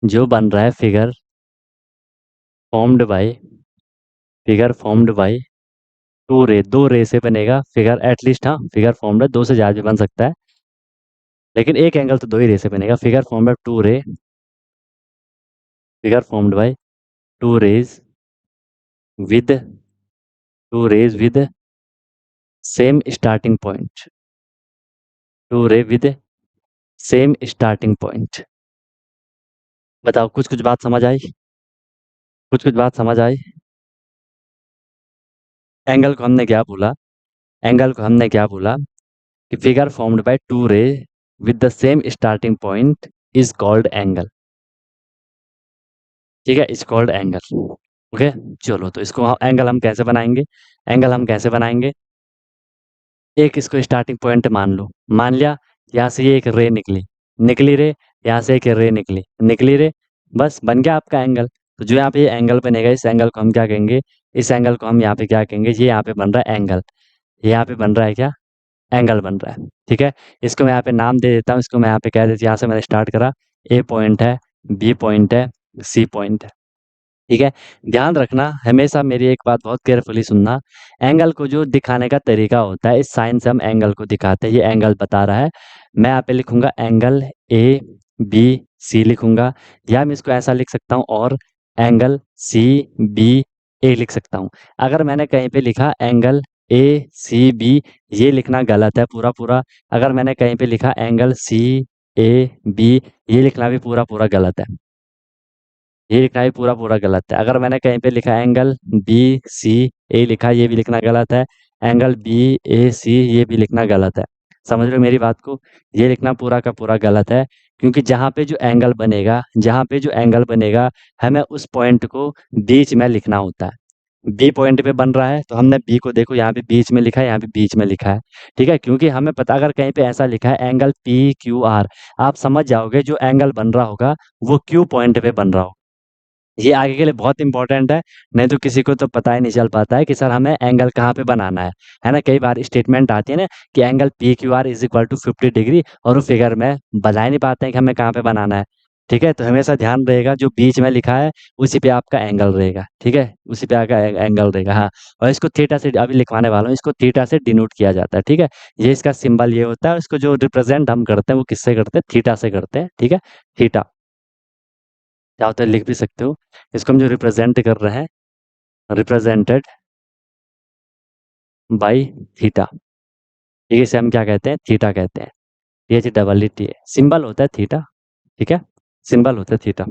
जो बन रहा है, figure formed bye figure formed by two रे, दो रे से बनेगा फिगर एटलीस्ट। हाँ, फिगर फॉर्म्ड है, दो से ज़्यादा भी बन सकता है, लेकिन एक एंगल तो दो ही रे से बनेगा। Figure formed by two ray, figure formed by two rays with with same starting point, two ray with same starting point. बताओ, कुछ कुछ बात समझ आई? कुछ कुछ बात समझ आई? एंगल को हमने क्या बोला? एंगल को हमने क्या बोला कि figure formed by two ray with the same starting point is called angle. ठीक है, इज कॉल्ड एंगल। ओके, चलो तो इसको एंगल हम कैसे बनाएंगे? एंगल हम कैसे बनाएंगे? एक इसको स्टार्टिंग पॉइंट मान लो, मान लिया। यहाँ से ये एक रे निकली, निकली रे, यहाँ से एक रे निकली, निकली रे, बस बन गया आपका एंगल। तो जो यहाँ पे ये एंगल बनेगा, इस एंगल को हम क्या कहेंगे? इस एंगल को हम यहाँ पे क्या कहेंगे? ये यहाँ पे बन रहा है एंगल, ये यहाँ पे बन रहा है क्या? एंगल बन रहा है। ठीक है, इसको मैं यहाँ पे नाम दे देता हूँ, इसको मैं यहाँ पे कह देती हूँ, यहाँ से मैंने स्टार्ट करा, ए पॉइंट है, बी पॉइंट है, सी पॉइंट है। ठीक है, ध्यान रखना, हमेशा मेरी एक बात बहुत केयरफुली सुनना। एंगल को जो दिखाने का तरीका होता है, इस साइन से हम एंगल को दिखाते हैं। ये एंगल बता रहा है, मैं यहाँ पे लिखूंगा एंगल ए बी सी लिखूंगा, या मैं इसको ऐसा लिख सकता हूँ, और एंगल सी बी ए लिख सकता हूँ। अगर मैंने कहीं पे लिखा एंगल ए सी बी, ये लिखना गलत है पूरा पूरा। अगर मैंने कहीं पे लिखा एंगल सी ए बी, ये लिखना भी पूरा पूरा गलत है। ये लिखना भी पूरा पूरा गलत है। अगर मैंने कहीं पे लिखा एंगल बी सी ए लिखा, ये भी लिखना गलत है। एंगल बी ए सी, ये भी लिखना गलत है। समझ रहे हो मेरी बात को? ये लिखना पूरा का पूरा गलत है, क्योंकि जहाँ पे जो एंगल बनेगा, जहाँ पे जो एंगल बनेगा, हमें उस पॉइंट को बीच में लिखना होता है। बी पॉइंट पे बन रहा है, तो हमने बी को देखो यहाँ पे बीच में लिखा है, यहाँ पे बीच में लिखा है। ठीक है, क्योंकि हमें पता, अगर कहीं पे ऐसा लिखा है एंगल पी क्यू आर, आप समझ जाओगे जो एंगल बन रहा होगा वो क्यू पॉइंट पे बन रहा होगा। ये आगे के लिए बहुत इंपॉर्टेंट है, नहीं तो किसी को तो पता ही नहीं चल पाता है कि सर हमें एंगल कहाँ पे बनाना है ना? कई बार स्टेटमेंट आती है ना कि angle P Q R is equal to 50 degree, और वो फिगर में बता ही नहीं पाते हैं कि हमें कहाँ पे बनाना है। ठीक है, तो हमेशा ध्यान रहेगा, जो बीच में लिखा है उसी पे आपका एंगल रहेगा। ठीक है, उसी पे आपका एंगल रहेगा। हाँ, और इसको थीटा से अभी लिखवाने वाला हूँ, इसको थीटा से डिनोट किया जाता है। ठीक है, ये इसका सिंबल ये होता है, और इसको जो रिप्रेजेंट हम करते हैं वो किससे करते हैं? थीटा से करते हैं। ठीक है, थीटा क्या होता है लिख भी सकते हो। इसको हम जो रिप्रेजेंट कर रहे हैं, रिप्रेजेंटेड बाई थीटा, ठीक है, इसे हम क्या कहते हैं? थीटा कहते हैं। ये डबल टी है, सिंबल होता है थीटा। ठीक है, सिंबल होता है थीटा।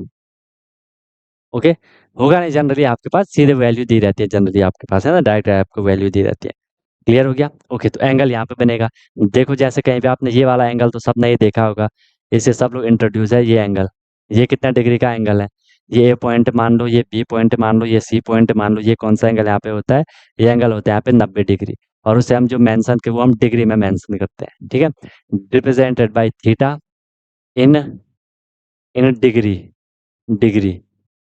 ओके, होगा नहीं जनरली आपके पास, सीधे वैल्यू दी रहती है जनरली आपके पास, है ना? डायरेक्ट आपको वैल्यू दी रहती है। क्लियर हो गया? ओके, तो एंगल यहाँ पे बनेगा। देखो, जैसे कहीं पे आपने ये वाला एंगल तो सबने ही देखा होगा, इसे सब लोग इंट्रोड्यूस है। ये एंगल, ये कितना डिग्री का एंगल है? ये ए पॉइंट मान लो, ये बी पॉइंट मान लो, ये सी पॉइंट मान लो, ये कौन सा एंगल यहाँ पे होता है? ये एंगल होता है यहाँ पे 90 डिग्री, और उसे हम जो मेंशन के वो हम डिग्री में मेंशन करते हैं। ठीक है, represented by theta in in degree, degree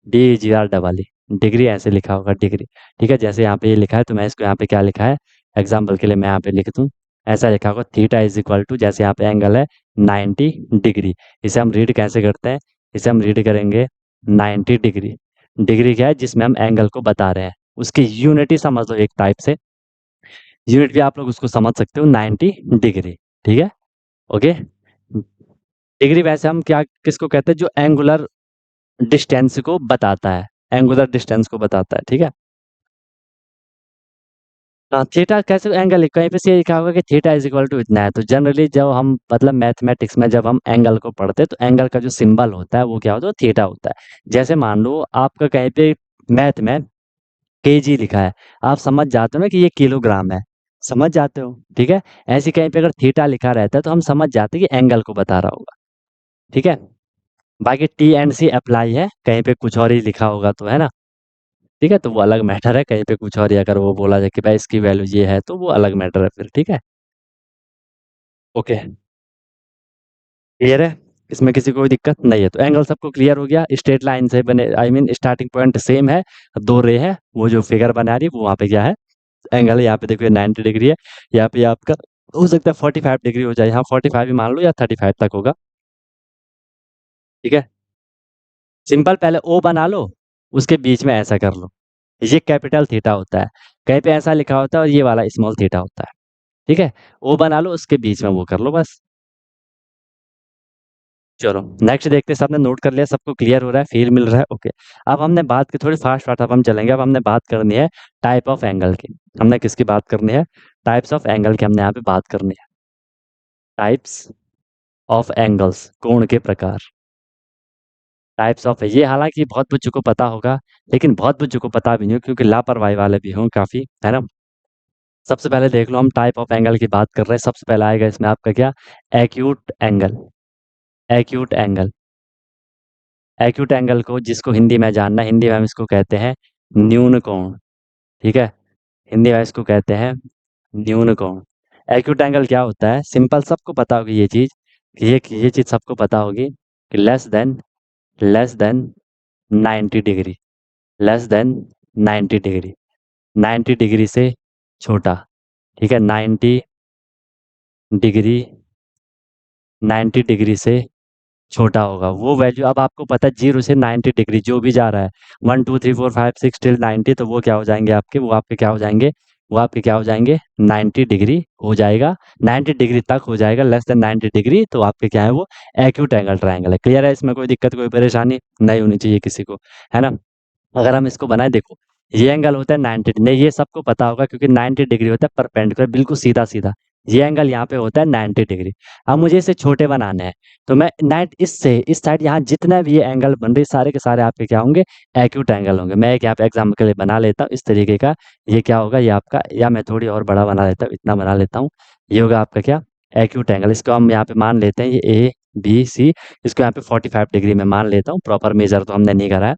D G R double E, degree ऐसे लिखा होगा, डिग्री। ठीक है, जैसे यहाँ पे ये लिखा है, तो मैं इसको यहाँ पे क्या लिखा है, एग्जाम्पल के लिए मैं यहाँ पे लिख दूँ, ऐसा लिखा होगा थीटा इज इक्वल टू, जैसे यहाँ पे एंगल है 90 डिग्री। इसे हम रीड कैसे करते हैं? इसे हम रीड करेंगे 90 डिग्री। डिग्री क्या है? जिसमें हम एंगल को बता रहे हैं, उसकी यूनिट ही समझ लो एक टाइप से, यूनिट भी आप लोग उसको समझ सकते हो, 90 डिग्री। ठीक है, ओके। डिग्री वैसे हम क्या किसको कहते हैं? जो एंगुलर डिस्टेंस को बताता है, एंगुलर डिस्टेंस को बताता है। ठीक है, हाँ, थीटा कैसे एंगल है? कहीं पे से ये लिखा होगा कि थीटा इज इक्वल टू इतना है। तो जनरली जब हम मतलब मैथमेटिक्स में जब हम एंगल को पढ़ते हैं, तो एंगल का जो सिंबल होता है वो क्या होता है? थीटा होता है। जैसे मान लो आपका कहीं पे मैथ में केजी लिखा है, आप समझ जाते हो ना कि ये किलोग्राम है, समझ जाते हो। ठीक है, ऐसे कहीं पे अगर थीटा लिखा रहता है तो हम समझ जाते हैं कि एंगल को बता रहा होगा। ठीक है, बाकी टी एंड सी अप्लाई है, कहीं पे कुछ और ही लिखा होगा तो, है ना? ठीक है, तो वो अलग मैटर है, कहीं पे कुछ और ही अगर वो बोला जाए कि भाई इसकी वैल्यू ये है, तो वो अलग मैटर है फिर। ठीक है, ओके, क्लियर है? इसमें किसी को कोई दिक्कत नहीं है? तो एंगल सबको क्लियर हो गया, स्ट्रेट लाइन से बने, I mean starting point same है, दो रे है, वो जो फिगर बना रही है वो वहाँ पे क्या है? एंगल है। यहाँ पे देखो ये 90 डिग्री है, यहाँ पे आपका हो सकता है 45 डिग्री हो जाए, हाँ 45 ही मान लो, या 35 तक होगा। ठीक है, सिंपल, पहले ओ बना लो, उसके बीच में ऐसा कर लो, ये कैपिटल थीटा होता है, कहीं पे ऐसा लिखा होता है और ये वाला स्मॉल थीटा होता है, ठीक है? ओ बना लो, उसके बीच में वो कर लो बस। चलो नेक्स्ट देखते हैं, सबने नोट कर लिया, सबको क्लियर हो रहा है, फील मिल रहा है, ओके। अब हमने बात की थोड़ी फास्ट फास्ट, अब हम चलेंगे, अब हमने बात करनी है टाइप ऑफ एंगल की। हमने किसकी बात करनी है? टाइप्स ऑफ एंगल की हमने यहाँ पे बात करनी है। टाइप्स ऑफ एंगल्स, कोण के प्रकार। टाइप्स ऑफ, ये हालांकि बहुत बच्चों को पता होगा, लेकिन बहुत बच्चों को पता भी नहीं हो, क्योंकि लापरवाही वाले भी हों काफ़ी, है ना? सबसे पहले देख लो, हम टाइप ऑफ एंगल की बात कर रहे हैं, सबसे पहले आएगा इसमें आपका क्या? Acute angle. Acute angle, acute angle को जिसको हिंदी में जानना, हिंदी में हम इसको कहते हैं न्यून कोण, ठीक है? हिंदी में इसको कहते हैं न्यून कोण। एक्यूट एंगल क्या होता है? सिंपल, सबको पता होगी ये चीज़, ये चीज़ सबको पता होगी कि less than 90 degree, less than 90 degree, 90 degree से छोटा, ठीक है? 90 डिग्री, 90 डिग्री से छोटा होगा वो वैल्यू। अब आपको पता है 0 से 90 डिग्री जो भी जा रहा है, 1 2 3 4 5 6 टिल 90, तो वो क्या हो जाएंगे आपके? वो आपके क्या हो जाएंगे? वो आपके क्या हो जाएंगे? 90 डिग्री हो जाएगा, 90 डिग्री तक हो जाएगा, लेस देन 90 डिग्री तो आपके क्या है? वो एक्यूट एंगल ट्रायंगल है। क्लियर है? इसमें कोई दिक्कत, कोई परेशानी नहीं होनी चाहिए किसी को, है ना? अगर हम इसको बनाए, देखो ये एंगल होता है 90, नहीं ये सबको पता होगा, क्योंकि 90 डिग्री होता है परपेंडिकुलर, बिल्कुल सीधा सीधा। ये एंगल यहाँ पे होता है 90 डिग्री। अब मुझे इसे छोटे बनाने हैं, तो मैं नाइट इससे इस साइड यहाँ जितना भी ये एंगल बन रही, सारे के सारे आपके क्या होंगे? एक्यूट एंगल होंगे। मैं एक यहाँ पे एग्जाम्पल के लिए बना लेता हूँ इस तरीके का। ये क्या होगा? ये आपका, या मैं थोड़ी और बड़ा बना लेता हूँ, इतना बना लेता हूँ। ये होगा आपका क्या? Acute angle. इसको हम यहाँ पे मान लेते हैं, ये ए बी सी, इसको यहाँ पे 45 डिग्री में मान लेता हूँ। प्रॉपर मेजर तो हमने नहीं करा है।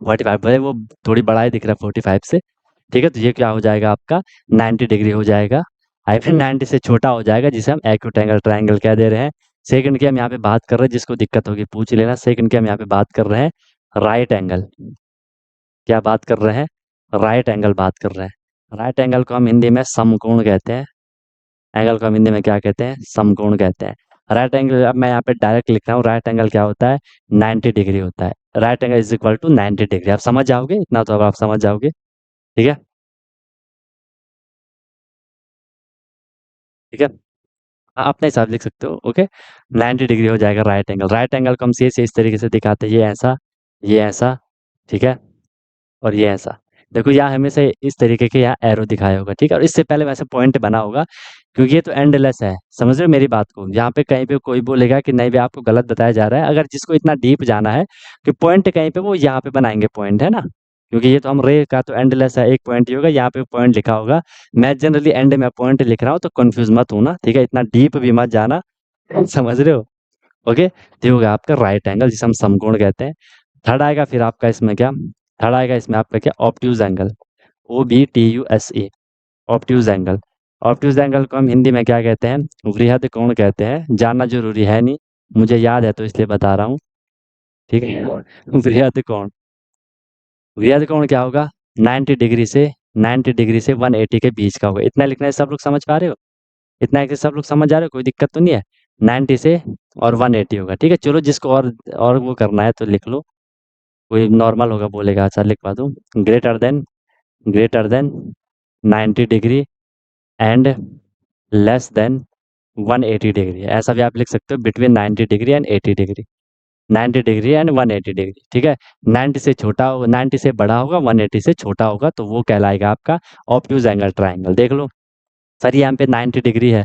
45 भले वो थोड़ी बड़ा ही दिख रहा है 45 से, ठीक है? तो ये क्या हो जाएगा आपका? 90 डिग्री हो जाएगा, आई फिर 90 से छोटा हो जाएगा, जिसे हम एक्यूट एंगल ट्रायंगल कह दे रहे हैं। सेकंड की हम यहाँ पे बात कर रहे हैं, जिसको दिक्कत होगी पूछ लेना। सेकंड की हम यहाँ पे बात कर रहे हैं राइट एंगल। क्या बात कर रहे हैं? राइट एंगल बात कर रहे हैं। राइट एंगल को हम हिंदी में समकोण कहते हैं। एंगल को हम हिंदी में क्या कहते हैं? समकोण कहते हैं। राइट एंगल, अब मैं यहाँ पे डायरेक्ट लिख रहा हूँ, राइट एंगल क्या होता है? 90 डिग्री होता है। Right angle is equal to 90 degree. आप समझ जाओगे इतना, तो अब आप समझ जाओगे, ठीक है? ठीक है, अपने हिसाब लिख सकते हो, ओके। 90 डिग्री हो जाएगा राइट एंगल। राइट एंगल को हम से इस तरीके से दिखाते हैं, ये ऐसा, ये ऐसा, ठीक है, और ये ऐसा। देखो यहाँ हमें से इस तरीके के यहाँ एरो दिखाया होगा, ठीक है, और इससे पहले वैसे पॉइंट बना होगा, क्योंकि ये तो एंडलेस है। समझ रहे हो मेरी बात को? यहाँ पे कहीं पे कोई बोलेगा कि नहीं भी आपको गलत बताया जा रहा है, अगर जिसको इतना डीप जाना है कि पॉइंट कहीं पे, वो यहाँ पे बनाएंगे पॉइंट, है ना? क्योंकि ये तो हम रे का तो एंडलेस है, एक पॉइंट ही होगा, यहाँ पे पॉइंट लिखा होगा। मैं जनरली एंड में पॉइंट लिख रहा हूँ, तो कंफ्यूज मत होना, ठीक है? इतना डीप भी मत जाना, समझ रहे हो? ओके, तो ये होगा आपका राइट एंगल, जिसे हम समकोण कहते हैं। थर्ड आएगा फिर आपका इसमें क्या? थर्ड आएगा इसमें आपका क्या? Obtuse angle. OBTUSE, obtuse angle. Obtuse angle को हम हिंदी में क्या कहते हैं? वृहद कोण कहते हैं। जानना जरूरी है नहीं, मुझे याद है तो इसलिए बता रहा हूँ, ठीक है? वृहद कोण, वृहद कोण क्या होगा? 90 डिग्री से, 90 डिग्री से 180 के बीच का होगा। इतना लिखना है, सब लोग समझ पा रहे हो? इतना है कि सब लोग समझ आ रहे हो, कोई दिक्कत तो नहीं है? 90 से और 180 होगा, ठीक है? चलो जिसको और वो करना है तो लिख लो, कोई नॉर्मल होगा बोलेगा, अच्छा लिखवा दूँ, greater than 90 degree and less than 180 degree, ऐसा भी आप लिख सकते हो, between 90 degree and 80 degree, 90 degree and 180 degree, ठीक है? 90 से छोटा होगा, 90 से बड़ा होगा, 180 से छोटा होगा, तो वो कहलाएगा आपका ऑब्ट्यूज एंगल ट्रायंगल। देख लो सर, ये यहाँ पे 90 डिग्री है,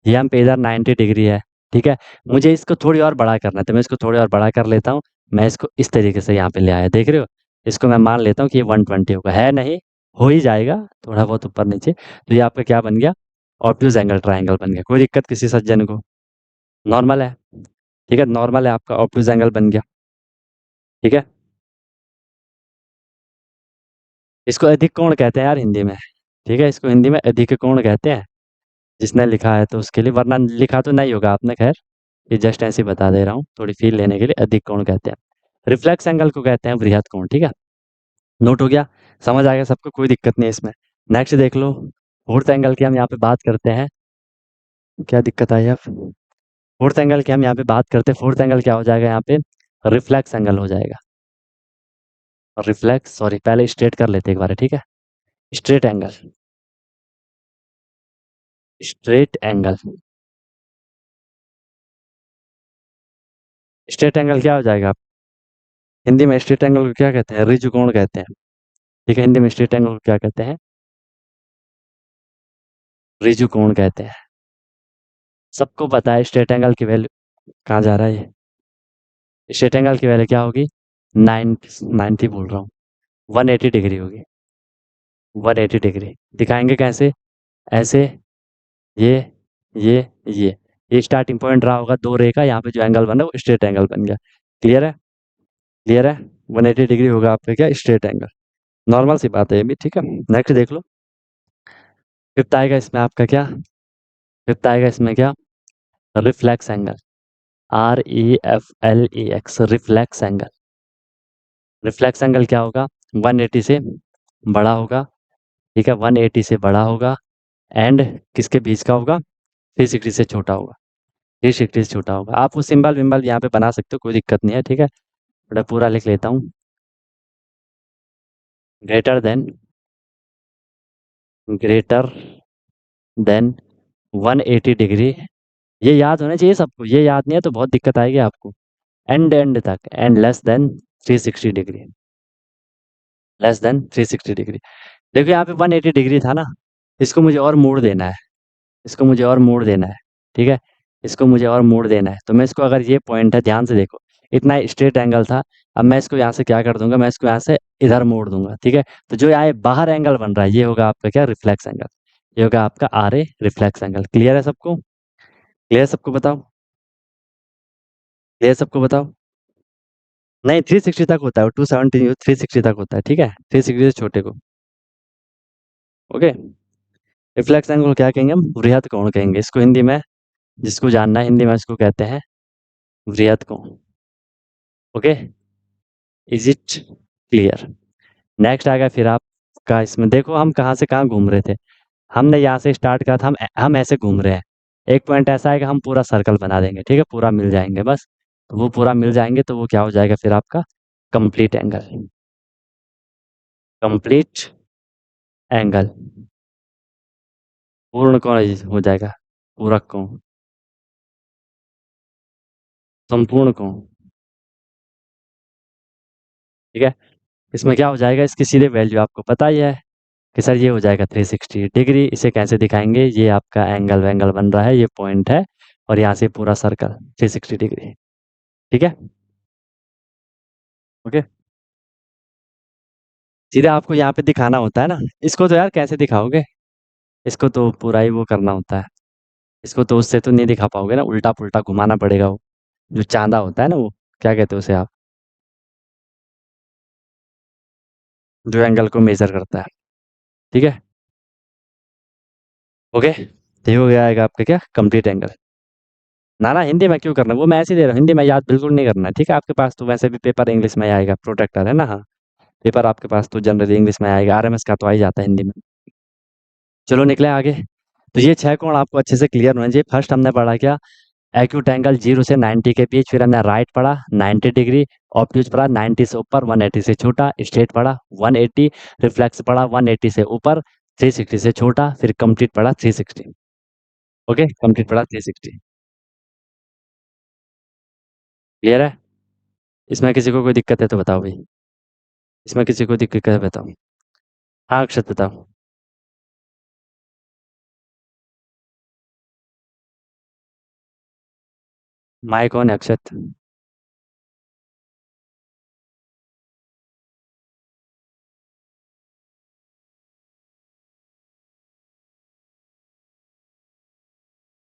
ये यहाँ पे इधर 90 डिग्री है, ठीक है? मुझे इसको थोड़ी और बड़ा करना है, तो मैं इसको थोड़ी और बड़ा कर लेता हूँ। मैं इसको इस तरीके से यहाँ पे ले आया, देख रहे हो? इसको मैं मान लेता हूँ कि ये 120 होगा, है नहीं? हो ही जाएगा, थोड़ा बहुत ऊपर नीचे। तो ये आपका क्या बन गया? ऑब्ट्यूज एंगल ट्रायंगल बन गया। कोई दिक्कत किसी सज्जन को? नॉर्मल है, ठीक है? नॉर्मल है, आपका ऑब्ट्यूज एंगल बन गया, ठीक है? इसको अधिक कोण कहते हैं यार हिंदी में, ठीक है? इसको हिंदी में अधिक कोण कहते हैं, जिसने लिखा है तो उसके लिए, वरना लिखा तो नहीं होगा आपने, खैर ये जस्ट ऐसे ही बता दे रहा हूँ, थोड़ी फील लेने के लिए। अधिक कोण कहते हैं। रिफ्लेक्स एंगल को कहते हैं वृहद कोण, ठीक है? नोट हो गया? समझ आ गया सबको? कोई दिक्कत नहीं है इसमें। नेक्स्ट देख लो, फोर्थ एंगल की हम यहाँ पे बात करते हैं। क्या दिक्कत आई अब? फोर्थ एंगल की हम यहाँ पे बात करते हैं। फोर्थ एंगल क्या हो जाएगा यहाँ पे? रिफ्लेक्स एंगल हो जाएगा। रिफ्लेक्स, सॉरी, पहले स्ट्रेट कर लेते एक बार, ठीक है। Straight angle, straight angle, straight angle क्या हो जाएगा? हिंदी में स्ट्रेट एंगल को क्या कहते हैं? ऋजुकोण कहते हैं। ठीक है, हिंदी में स्ट्रेट एंगल को क्या कहते हैं? ऋजुकोण कहते हैं। सबको पता है स्ट्रेट एंगल की वैल्यू। कहाँ जा रहा है ये? स्ट्रेट एंगल की वैल्यू क्या होगी? 90 बोल रहा हूँ, 180 डिग्री होगी। 180 डिग्री दिखाएंगे कैसे? ऐसे, ये ये ये स्टार्टिंग पॉइंट रहा होगा दो रे का, यहाँ पे जो एंगल बना वो स्ट्रेट एंगल बन गया। क्लियर है? क्लियर है? 180 डिग्री होगा आपका क्या? Straight angle. नॉर्मल सी बात है ये भी, ठीक है। नेक्स्ट देख लो। फिफ्थ आएगा इसमें आपका क्या? फिफ्थ आएगा इसमें क्या? Reflex angle. REFLEX, reflex angle. Reflex angle क्या होगा? 180 से बड़ा होगा, ठीक है, 180 से बड़ा होगा। एंड किसके बीच का होगा? 360 से छोटा होगा। 360 से छोटा होगा। आप वो सिंबल विम्बल यहाँ पे बना सकते हो, कोई दिक्कत नहीं है, ठीक है। थोड़ा पूरा लिख लेता हूँ। Greater than, greater than 180 degree. ये याद होना चाहिए सबको, ये याद नहीं है तो बहुत दिक्कत आएगी आपको। एंड तक, and less than 360 degree, less than 360 degree. देखो यहाँ पे 180 डिग्री था ना, इसको मुझे और मोड़ देना है, इसको मुझे और मोड़ देना है, ठीक है। इसको मुझे और मोड़ देना है, तो मैं इसको, अगर ये पॉइंट है, ध्यान से देखो, इतना स्ट्रेट एंगल था। अब मैं इसको यहाँ से क्या कर दूंगा? मैं इसको यहाँ से इधर मोड़ दूंगा, ठीक है। तो जो यहाँ बाहर एंगल बन रहा है, ये होगा आपका क्या? Reflex angle. ये होगा आपका RA, रिफ्लेक्स एंगल। क्लियर है सबको? क्लियर सबको बताओ? क्लियर सबको बताओ? नहीं, 360 तक होता है, 270 360 तक होता है, ठीक है, 360 से छोटे को। ओके। रिफ्लेक्स एंगल क्या कहेंगे हम? वृहद कोण कहेंगे इसको हिंदी में। जिसको जानना है हिंदी में, इसको कहते हैं वृहद कोण। Okay. Is it clear? Next आएगा फिर आपका, इसमें देखो हम कहाँ से कहाँ घूम रहे थे। हमने यहाँ से स्टार्ट करा था, हम ऐसे घूम रहे हैं। एक पॉइंट ऐसा है कि हम पूरा सर्कल बना देंगे, ठीक है, पूरा मिल जाएंगे बस। तो वो पूरा मिल जाएंगे तो वो क्या हो जाएगा फिर आपका? Complete angle. कंप्लीट एंगल, पूर्ण कोण हो जाएगा, पूरक कोण, संपूर्ण कोण, ठीक है। इसमें क्या हो जाएगा? इसकी सीधे वैल्यू आपको पता ही है कि सर ये हो जाएगा 360 डिग्री। इसे कैसे दिखाएंगे? ये आपका एंगल वैंगल बन रहा है, ये पॉइंट है, और यहाँ से पूरा सर्कल 360 डिग्री, ठीक है। ओके। सीधे आपको यहाँ पे दिखाना होता है ना। इसको तो यार कैसे दिखाओगे? इसको तो पूरा ही वो करना होता है। इसको तो उससे तो नहीं दिखा पाओगे ना, उल्टा पुल्टा घुमाना पड़ेगा वो। जो चांदा होता है ना, वो क्या कहते हैं उसे आप? जो एंगल को मेजर करता है, ठीक है। ओके, तो ये हो गया आएगा आपका क्या? Complete angle. ना ना, हिंदी में क्यों करना, वो मैं ऐसे ही दे रहा हूँ, हिंदी में याद बिल्कुल नहीं करना है, ठीक है। आपके पास तो वैसे भी पेपर इंग्लिश में आएगा, प्रोटेक्टर है ना, हाँ। पेपर आपके पास तो जनरली इंग्लिश में आएगा, RMS का तो आ ही जाता है हिंदी में। चलो निकले आगे। तो ये 6 कोण आपको अच्छे से क्लियर होना चाहिए। फर्स्ट हमने पढ़ा क्या? एक्यूट एंगल 0 से 90 के बीच, फिर हमने राइट पढ़ा 90 डिग्री, ऑब्ट्यूज पढ़ा 90 से ऊपर, 180 से छोटा, स्ट्रेट पढ़ा 180, रिफ्लेक्स पढ़ा 180 से ऊपर, 360 से छोटा, फिर कंप्लीट पढ़ा 360। ओके, कंप्लीट पढ़ा 360। क्लियर है? इसमें किसी को कोई दिक्कत है तो बताओ भाई। इसमें किसी को दिक्कत है बताओ। हाँ अक्षत बताओ। माय कौन है अक्षत?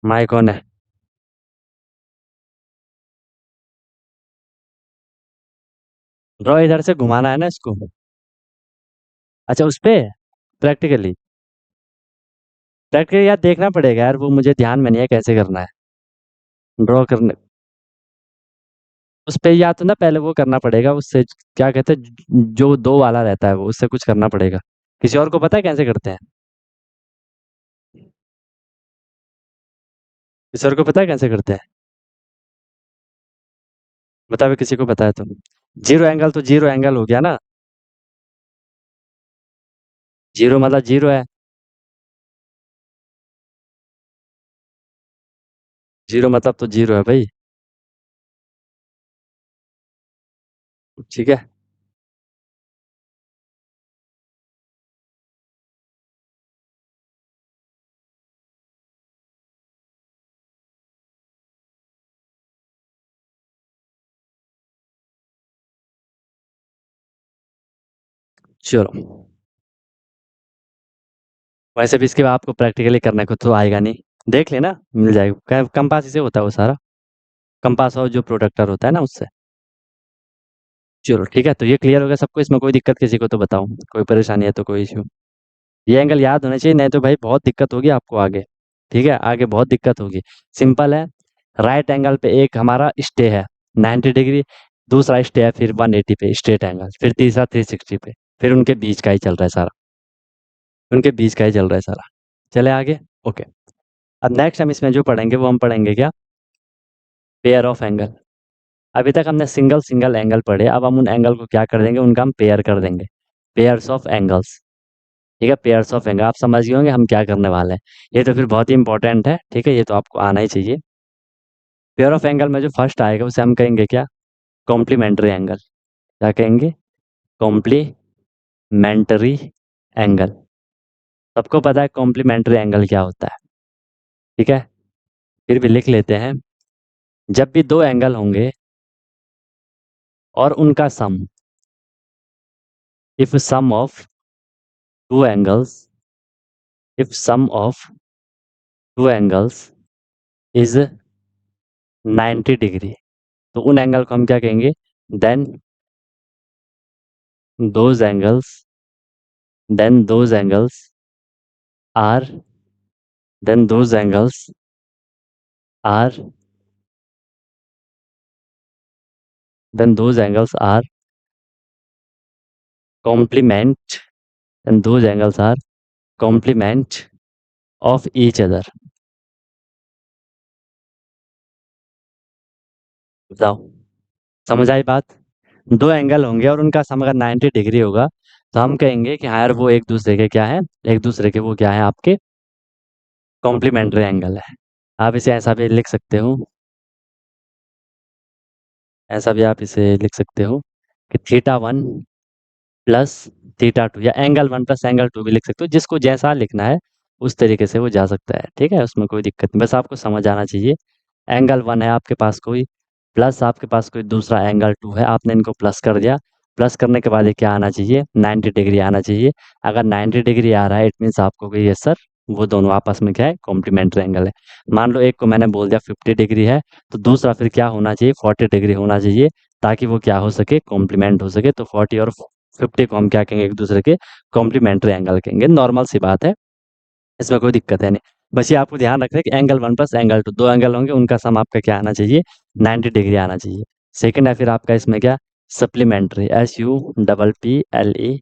माय कौन है? ड्रॉ इधर से घुमाना है ना इसको। अच्छा, उस पे प्रैक्टिकली, प्रैक्टिकली यार देखना पड़ेगा यार, वो मुझे ध्यान में नहीं है कैसे करना है। ड्रॉ करने उस पे या तो ना पहले वो करना पड़ेगा उससे, क्या कहते हैं, जो दो वाला रहता है वो, उससे कुछ करना पड़ेगा। किसी और को पता है कैसे करते हैं? किसी और को पता है कैसे करते हैं? बताओ किसी को पता है तो। जीरो एंगल तो जीरो एंगल हो गया ना। जीरो मतलब जीरो है। जीरो मतलब तो जीरो है भाई। ठीक है। चलो, वैसे भी इसके बाद आपको प्रैक्टिकली करने को तो आएगा नहीं। देख लेना, मिल जाएगा, कंपास से होता है वो सारा। कंपास और जो प्रोडक्टर होता है ना उससे। चलो ठीक है, तो ये क्लियर हो गया सबको, इसमें कोई दिक्कत किसी को तो बताओ, कोई परेशानी है तो कोई इशू। ये एंगल याद होना चाहिए, नहीं तो भाई बहुत दिक्कत होगी आपको आगे। ठीक है, आगे बहुत दिक्कत होगी। सिंपल है। राइट एंगल पे एक हमारा स्टे है 90 डिग्री, दूसरा स्टे है फिर 180 पे स्ट्रेट एंगल, फिर तीसरा 360 पे। फिर उनके बीच का ही चल रहा है सारा। उनके बीच का ही चल रहा है सारा। चले आगे। ओके। अब नेक्स्ट हम इसमें जो पढ़ेंगे वो हम पढ़ेंगे क्या, पेयर ऑफ एंगल। अभी तक हमने सिंगल सिंगल एंगल पढ़े, अब हम उन एंगल को क्या कर देंगे, उनका हम पेयर कर देंगे। Pairs of angles. ठीक है, पेयर्स ऑफ एंगल, आप समझ गए होंगे हम क्या करने वाले हैं। ये तो फिर बहुत ही इंपॉर्टेंट है, ठीक है, ये तो आपको आना ही चाहिए। पेयर ऑफ एंगल में जो फर्स्ट आएगा उसे हम कहेंगे क्या, कॉम्प्लीमेंट्री एंगल। क्या कहेंगे, कॉम्प्लीमेंट्री एंगल। सबको पता है कॉम्प्लीमेंट्री एंगल क्या होता है। ठीक है, फिर भी लिख लेते हैं। जब भी दो एंगल होंगे और उनका sum, if sum of two angles, if sum of two angles is 90 degree, तो उन एंगल को हम क्या कहेंगे, then those angles, then those angles are, then those angles are, then those angles are complement, and those angles are complement of each other। बताओ, समझ आई बात। दो एंगल होंगे और उनका सम अगर 90 डिग्री होगा, तो हम कहेंगे कि हाँ यार वो एक दूसरे के क्या है, एक दूसरे के वो क्या है, आपके कॉम्प्लीमेंट्री एंगल है। आप इसे ऐसा भी लिख सकते हो, ऐसा भी आप इसे लिख सकते हो कि थीटा 1 प्लस थीटा 2, या एंगल 1 प्लस एंगल 2 भी लिख सकते हो, जिसको जैसा लिखना है उस तरीके से वो जा सकता है। ठीक है, उसमें कोई दिक्कत नहीं, बस आपको समझ आना चाहिए। एंगल 1 है आपके पास कोई, प्लस आपके पास कोई दूसरा एंगल 2 है, आपने इनको प्लस कर दिया। प्लस करने के बाद ये क्या आना चाहिए, 90 डिग्री आना चाहिए। अगर 90 डिग्री आ रहा है इट मीन्स आपको कि ये सर वो दोनों आपस में क्या है, कॉम्प्लीमेंट्री एंगल है। मान लो एक को मैंने बोल दिया 50 डिग्री है, तो दूसरा फिर क्या होना चाहिए, 40 डिग्री होना चाहिए, ताकि वो क्या हो सके, कॉम्प्लीमेंट हो सके। तो 40 और 50 को हम क्या कहेंगे, एक दूसरे के कॉम्प्लीमेंट्री एंगल कहेंगे। नॉर्मल सी बात है, इसमें कोई दिक्कत है नहीं। बस ये आपको ध्यान रखना है कि एंगल 1 प्लस एंगल 2, दो एंगल होंगे उनका सम आपका क्या आना चाहिए, 90 डिग्री आना चाहिए। सेकंड है फिर आपका इसमें क्या, सप्लीमेंट्री, SUPPLE,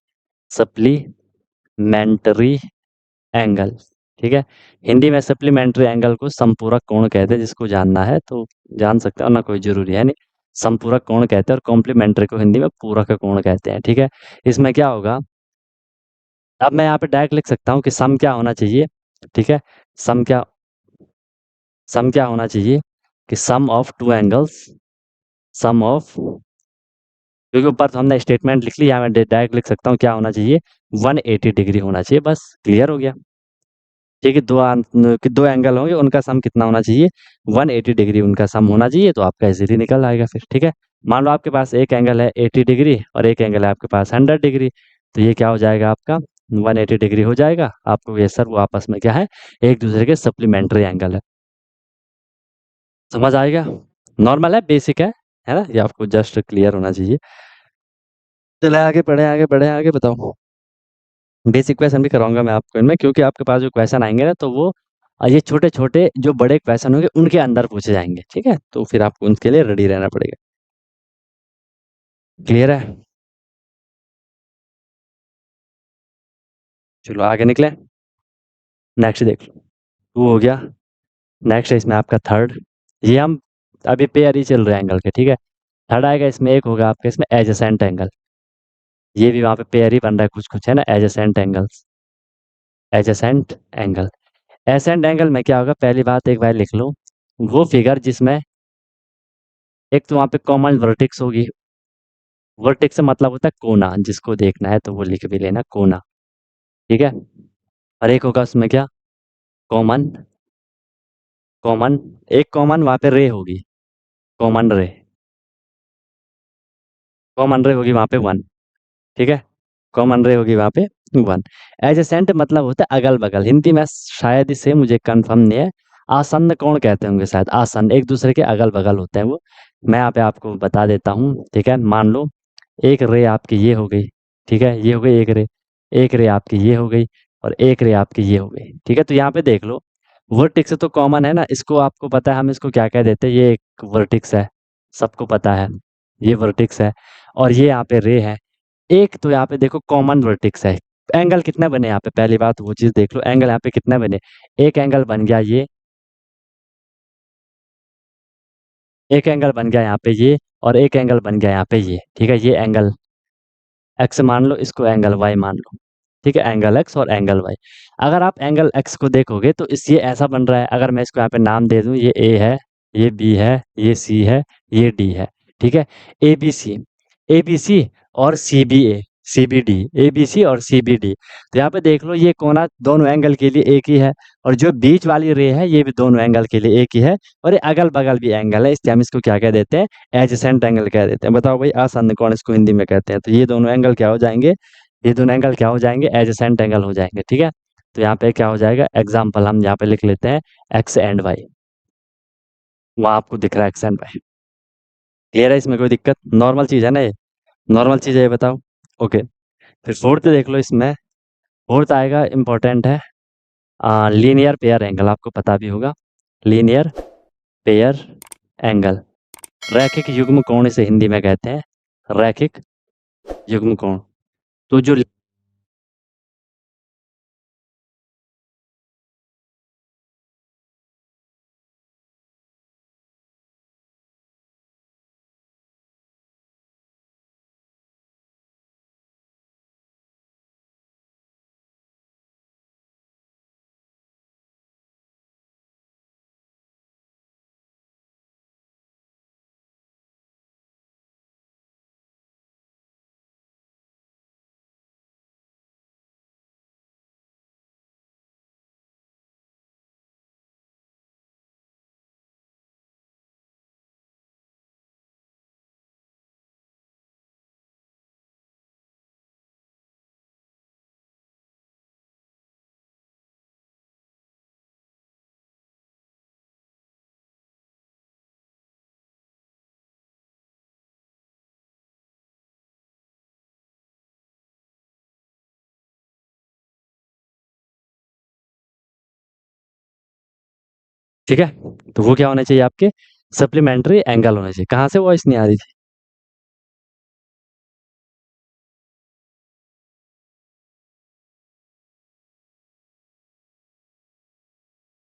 सप्लीमेंट्री एंगल। ठीक है, हिंदी में सप्लीमेंट्री एंगल को समपूरक कोण कहते हैं, जिसको जानना है तो जान सकते हो ना, कोई जरूरी है नहीं। समपूरक कोण कहते हैं और कॉम्प्लीमेंट्री को हिंदी में पूरक कोण कहते हैं। ठीक है, इसमें क्या होगा, अब मैं यहाँ पे डायरेक्ट लिख सकता हूँ कि सम क्या होना चाहिए। ठीक है, सम क्या, सम क्या होना चाहिए कि sum of two angles, sum of, क्योंकि ऊपर तो हमने स्टेटमेंट लिख लिया, मैं डायरेक्ट लिख सकता हूँ क्या होना चाहिए, 180 डिग्री होना चाहिए, बस क्लियर हो गया। ठीक है, कि दो एंगल होंगे उनका सम कितना होना चाहिए, 180 डिग्री उनका सम होना चाहिए, तो आपका इजीली निकल आएगा फिर। ठीक है, मान लो आपके पास एक एंगल है 80 डिग्री और एक एंगल है आपके पास 100 डिग्री, तो ये क्या हो जाएगा आपका, 180 डिग्री हो जाएगा। आपको ये सर वो आपस में क्या है, एक दूसरे के सप्लीमेंट्री एंगल है। समझ आएगा, नॉर्मल है, बेसिक है ना, ये आपको जस्ट क्लियर होना चाहिए। चले आगे बढ़े, आगे बढ़े, आगे बताओ। बेसिक क्वेश्चन भी कराऊंगा मैं आपको इनमें, क्योंकि आपके पास जो क्वेश्चन आएंगे ना, तो वो ये छोटे छोटे जो बड़े क्वेश्चन होंगे उनके अंदर पूछे जाएंगे। ठीक है, तो फिर आपको उनके लिए रेडी रहना पड़ेगा। क्लियर है, चलो आगे निकले। नेक्स्ट देख लो, 2 हो गया। नेक्स्ट है इसमें आपका थर्ड, ये हम अभी पेयर ही चल रहे हैं एंगल के। ठीक है, थर्ड आएगा इसमें, एक होगा आपका इसमें एडजेसेंट एंगल। ये भी वहाँ पे पेयर ही बन रहा है, कुछ कुछ है ना, adjacent angles. Adjacent angle. Adjacent angle में क्या होगा, पहली बात एक बार लिख लो, वो फिगर जिसमें एक तो वहाँ पे कॉमन वर्टेक्स होगी। वर्टेक्स से मतलब होता है कोना, जिसको देखना है तो वो लिख भी लेना, कोना। ठीक है। और एक होगा उसमें क्या, कॉमन। कॉमन, एक कॉमन वहाँ पे रे होगी, कॉमन रे। कॉमन रे होगी वहाँ पे 1। ठीक है। कॉमन रे होगी वहाँ पे 1। एडजेसेंट मतलब होता है अगल बगल, हिंदी में शायद इसे मुझे कंफर्म नहीं है, आसन्न कौन कहते होंगे शायद, आसन्न एक दूसरे के अगल बगल होते हैं वो। मैं यहाँ पे आपको बता देता हूँ। ठीक है, मान लो एक रे आपकी ये हो गई। ठीक है, ये हो गई एक रे। एक रे आपकी ये हो गई, और एक रे आपकी ये हो गई। ठीक है, तो यहाँ पे देख लो, वर्टिक्स तो कॉमन है ना, इसको आपको पता है हम इसको क्या कह देते हैं, ये एक वर्टिक्स है, सबको पता है, ये वर्टिक्स है। और ये यहाँ पे रे है। एक तो यहाँ पे देखो कॉमन वर्टेक्स है। एंगल कितने बने यहाँ पे, पहली बात वो चीज देख लो, एंगल यहाँ पे कितने बने। एक एंगल बन गया ये, एक एंगल बन गया यहाँ पे ये, और एक एंगल बन गया यहाँ पे ये। ठीक है, ये एंगल एक्स मान लो, इसको एंगल वाई मान लो। ठीक है, एंगल एक्स और एंगल वाई। अगर आप एंगल एक्स को देखोगे तो इस ये ऐसा बन रहा है, अगर मैं इसको यहाँ पे नाम दे दूं, ये ए है, ये बी है, ये सी है, ये डी है। ठीक है, ए बी सी, ए बी सी और C B A, C B D, A B C और सी बी डी। तो यहाँ पे देख लो, ये कोना दोनों एंगल के लिए एक ही है, और जो बीच वाली रे है ये भी दोनों एंगल के लिए एक ही है, और ये अगल बगल भी एंगल है, इसलिए हम इसको क्या कह देते हैं, एडजेसेंट एंगल कह देते हैं। बताओ भाई, आसन्न कोण इसको हिंदी में कहते हैं। तो ये दोनों एंगल क्या हो जाएंगे, ये दोनों एंगल क्या हो जाएंगे, एडजेसेंट एंगल हो जाएंगे। ठीक है, तो यहाँ पे क्या हो जाएगा, एग्जाम्पल हम यहाँ पे लिख लेते हैं, एक्स एंड वाई। वहाँ आपको दिख रहा है एक्स एंड वाई। क्लियर है, इसमें कोई दिक्कत, नॉर्मल चीज़ है ना ये, नॉर्मल चीज़ है ये, बताओ। ओके। फिर फोर्थ देख लो, इसमें फोर्थ आएगा, इंपॉर्टेंट है, लीनियर पेयर एंगल, आपको पता भी होगा, लीनियर पेयर एंगल। रैखिक युग्म कोण इसे हिंदी में कहते हैं, रैखिक युग्म कोण। तो जो, ठीक है, तो वो क्या होने चाहिए आपके, सप्लीमेंट्री एंगल होने चाहिए। कहाँ से वॉइस नहीं आ रही थी,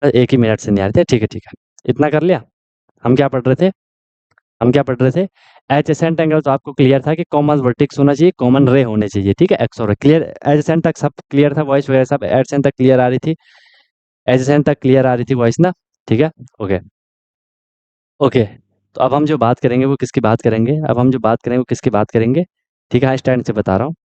एक ही मिनट से नहीं आ रही थी। ठीक है, ठीक है, इतना कर लिया। हम क्या पढ़ रहे थे, हम क्या पढ़ रहे थे, एडजेसेंट एंगल तो आपको क्लियर था कि कॉमन वर्टेक्स होना चाहिए, कॉमन रे होने चाहिए। ठीक है, एक्स और क्लियर, एडजेसेंट तक सब क्लियर था, वॉइस वगैरह सब एडजेसेंट तक क्लियर आ रही थी, एडजेसेंट तक क्लियर आ रही थी वॉइस ना। ठीक है। ओके। ओके, तो अब हम जो बात करेंगे वो किसकी बात करेंगे, अब हम जो बात करेंगे वो किसकी बात करेंगे। ठीक है, हाँ, स्टैंड से बता रहा हूँ।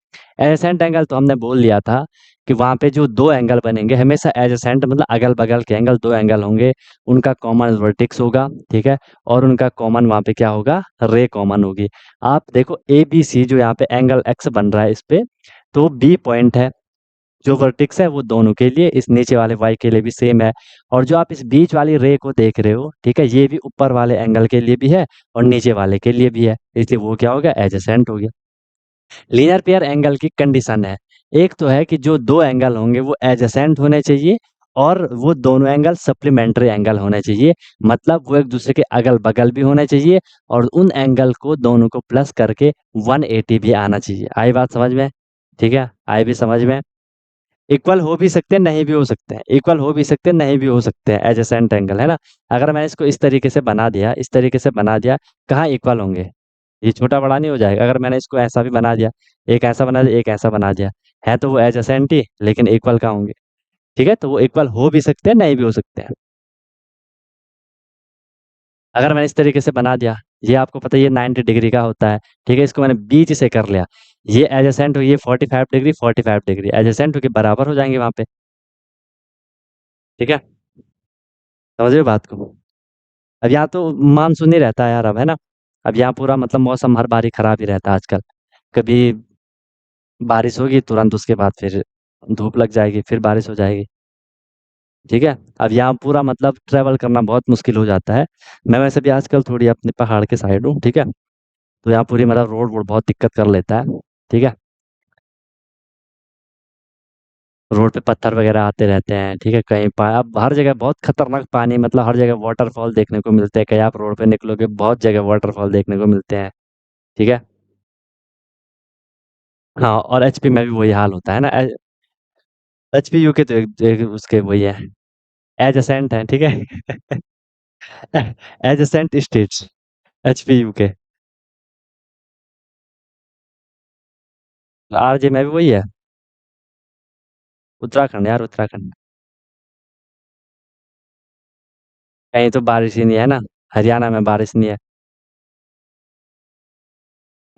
एडजेसेंट एंगल तो हमने बोल लिया था कि वहाँ पे जो दो एंगल बनेंगे, हमेशा एडजेसेंट मतलब अगल बगल के एंगल, दो एंगल होंगे, उनका कॉमन वर्टेक्स होगा। ठीक है, और उनका कॉमन वहाँ पे क्या होगा, रे कॉमन होगी। आप देखो ए बी सी, जो यहाँ पे एंगल एक्स बन रहा है इस पे, तो बी पॉइंट है, जो वर्टेक्स है वो दोनों के लिए, इस नीचे वाले वाई के लिए भी सेम है। और जो आप इस बीच वाली रे को देख रहे हो, ठीक है, ये भी ऊपर वाले एंगल के लिए भी है और नीचे वाले के लिए भी है, इसलिए वो क्या हो गया, एडजेसेंट हो गया। लीनियर पेयर एंगल की कंडीशन है, एक तो है कि जो दो एंगल होंगे वो एडजेसेंट होने चाहिए, और वो दोनों एंगल सप्लीमेंट्री एंगल होने चाहिए, मतलब वो एक दूसरे के अगल बगल भी होने चाहिए, और उन एंगल को दोनों को प्लस करके 180 भी आना चाहिए। आई बात समझ में, ठीक है, आई भी समझ में। इक्वल हो भी सकते हैं, नहीं भी हो सकते हैं, इक्वल हो भी सकते हैं, नहीं भी हो सकते हैं, एडजेसेंट एंगल है ना। अगर मैंने इसको इस तरीके से बना दिया, इस तरीके से बना दिया, कहाँ इक्वल होंगे, ये छोटा बड़ा नहीं हो जाएगा। अगर मैंने इसको ऐसा भी बना दिया, एक ऐसा बना दिया, एक ऐसा बना दिया, है तो वो एडजेसेंट ही, लेकिन इक्वल कहाँ होंगे, ठीक है? तो वो इक्वल हो भी सकते हैं, नहीं भी हो सकते हैं। अगर मैंने इस तरीके से बना दिया, ये आपको पता है ये 90 डिग्री का होता है, ठीक है? इसको मैंने बीच से कर लिया, ये एडजेसेंट हो ये 45 डिग्री, 45 डिग्री एडजेसेंट होके बराबर हो जाएँगे वहाँ पे, ठीक है? समझ रहे हो बात को? अब यहाँ तो मानसून ही रहता है यार अब, है ना? अब यहाँ पूरा मतलब मौसम हर बार ही खराब ही रहता है आजकल। कभी बारिश होगी तुरंत उसके बाद फिर धूप लग जाएगी, फिर बारिश हो जाएगी, ठीक है? अब यहाँ पूरा मतलब ट्रैवल करना बहुत मुश्किल हो जाता है। मैं वैसे भी आजकल थोड़ी अपने पहाड़ के साइड हूँ, ठीक है? तो यहाँ पूरी मतलब रोड वोड बहुत दिक्कत कर लेता है, ठीक है? रोड पे पत्थर वगैरह आते रहते हैं, ठीक है? कहीं पा अब हर जगह बहुत खतरनाक पानी मतलब हर जगह वाटरफॉल देखने को मिलते हैं, कहीं आप रोड पे निकलोगे बहुत जगह वाटरफॉल देखने को मिलते हैं, ठीक है? हाँ, और एचपी में भी वही हाल होता है ना एचपी यूके तो एक उसके वही है एडजेसेंट है, ठीक है? Adjacent states HP UK RJ में भी वही है उत्तराखंड यार उत्तराखंड कहीं तो बारिश ही नहीं है ना हरियाणा में बारिश नहीं है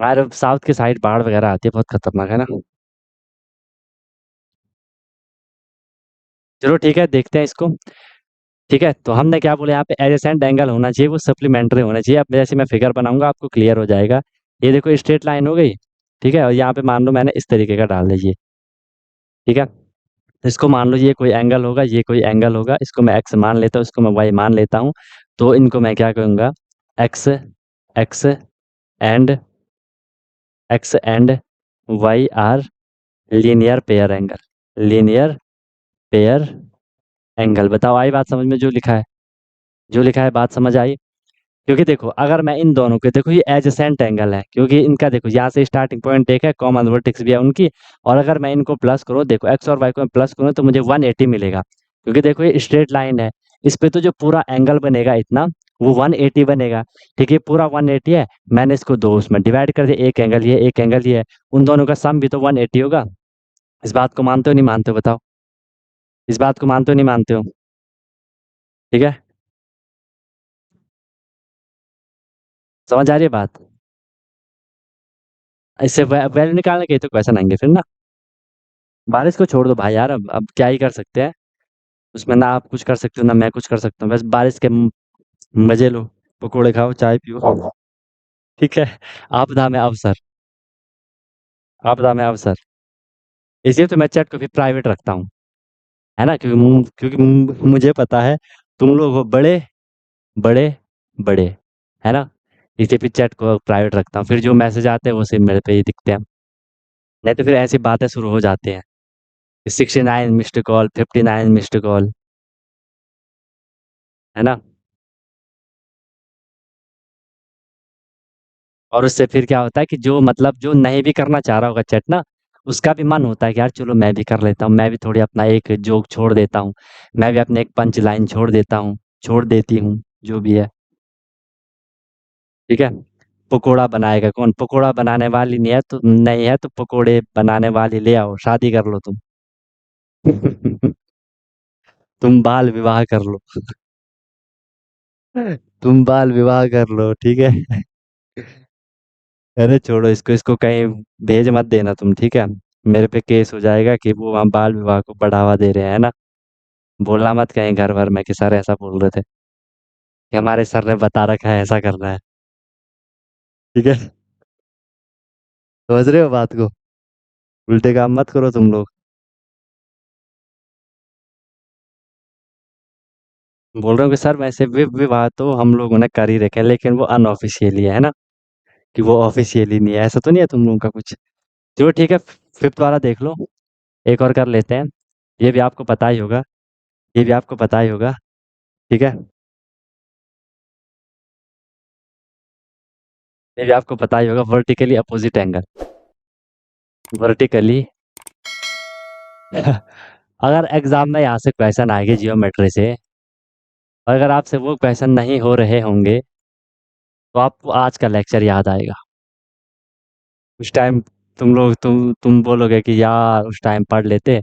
यार साउथ के साइड बाढ़ वगैरह आती है बहुत खतरनाक है ना चलो ठीक है देखते हैं इसको ठीक है तो हमने क्या बोला यहाँ पे एडजेसेंट एंगल होना चाहिए वो सप्लीमेंट्री होना चाहिए अब जैसे मैं फिगर बनाऊंगा आपको क्लियर हो जाएगा ये देखो स्ट्रेट लाइन हो गई ठीक है और यहाँ पे मान लो मैंने इस तरीके का डाल दीजिए ठीक है तो इसको मान लो ये कोई एंगल होगा ये कोई एंगल होगा इसको मैं एक्स मान लेता हूँ इसको मैं वाई मान लेता हूँ तो इनको मैं क्या कहूँगा X X and X and Y are linear pair angle linear pair angle बताओ आई बात समझ में जो लिखा है बात समझ आई क्योंकि देखो अगर मैं इन दोनों के देखो ये एडजेसेंट एंगल है क्योंकि इनका देखो यहाँ से स्टार्टिंग पॉइंट एक है कॉमन वर्टेक्स भी है उनकी और अगर मैं इनको प्लस करूँ देखो एक्स और वाई को मैं प्लस करूँ तो मुझे 180 मिलेगा क्योंकि देखो ये स्ट्रेट लाइन है इस पे तो जो पूरा एंगल बनेगा इतना वो 180 बनेगा ठीक है पूरा 180 है मैंने इसको दो उसमें डिवाइड कर दिया एक एंगल ये है उन दोनों का सम भी तो 180 होगा इस बात को मानते हो नहीं मानते हो बताओ इस बात को मानते हो नहीं मानते हो ठीक है समझ आ रही है बात इससे वैल्यू निकालने के तो क्वेश्चन आएंगे फिर ना बारिश को छोड़ दो भाई यार अब क्या ही कर सकते हैं उसमें ना आप कुछ कर सकते हो ना मैं कुछ कर सकता हूँ बस बारिश के मजे लो पकोड़े खाओ चाय पियो ठीक है आपदा में अवसर आपदा में अवसर इसलिए तो मैं चैट को भी प्राइवेट रखता हूँ है ना क्योंकि मुझे पता है तुम लोग हो बड़े बड़े बड़े है ना इसलिए फिर चैट को प्राइवेट रखता हूँ फिर जो मैसेज आते हैं वो सिर्फ मेरे पे ही दिखते हैं नहीं तो फिर ऐसी बातें शुरू हो जाती हैं 69 मिस्ड कॉल 59 मिस्ड कॉल है ना और उससे फिर क्या होता है कि जो मतलब जो नहीं भी करना चाह रहा होगा चैट ना उसका भी मन होता है कि यार चलो मैं भी कर लेता हूँ मैं भी थोड़ी अपना एक जोक छोड़ देता हूँ मैं भी अपने एक पंच लाइन छोड़ देता हूँ छोड़ देती हूँ जो भी है ठीक है पकोड़ा बनाएगा कौन पकोड़ा बनाने वाली नहीं है तो पकोड़े बनाने वाली ले आओ शादी कर लो तुम तुम बाल विवाह कर लो तुम बाल विवाह कर लो ठीक है अरे छोड़ो इसको इसको कहीं भेज मत देना तुम ठीक है मेरे पे केस हो जाएगा कि वो वहाँ बाल विवाह को बढ़ावा दे रहे हैं ना बोलना मत कहीं घर भर में कि सर ऐसा बोल रहे थे कि हमारे सर ने बता रखा है ऐसा करना है ठीक है समझ रहे हो बात को उल्टे काम मत करो तुम लोग बोल रहे हो कि सर वैसे विवाह तो हम लोगों ने कर ही रखे हैं लेकिन वो अनऑफिशियली है ना कि वो ऑफिशियली नहीं है ऐसा तो नहीं है तुम लोगों का कुछ चलो ठीक है फिफ्थ वाला देख लो एक और कर लेते हैं ये भी आपको पता ही होगा ये भी आपको पता ही होगा ठीक है ये भी आपको पता ही होगा वर्टिकली अपोजिट एंगल वर्टिकली अगर एग्जाम में यहाँ से क्वेश्चन आएंगे जियोमेट्री से अगर आपसे वो क्वेश्चन नहीं हो रहे होंगे तो आपको आज का लेक्चर याद आएगा उस टाइम तुम बोलोगे कि यार उस टाइम पढ़ लेते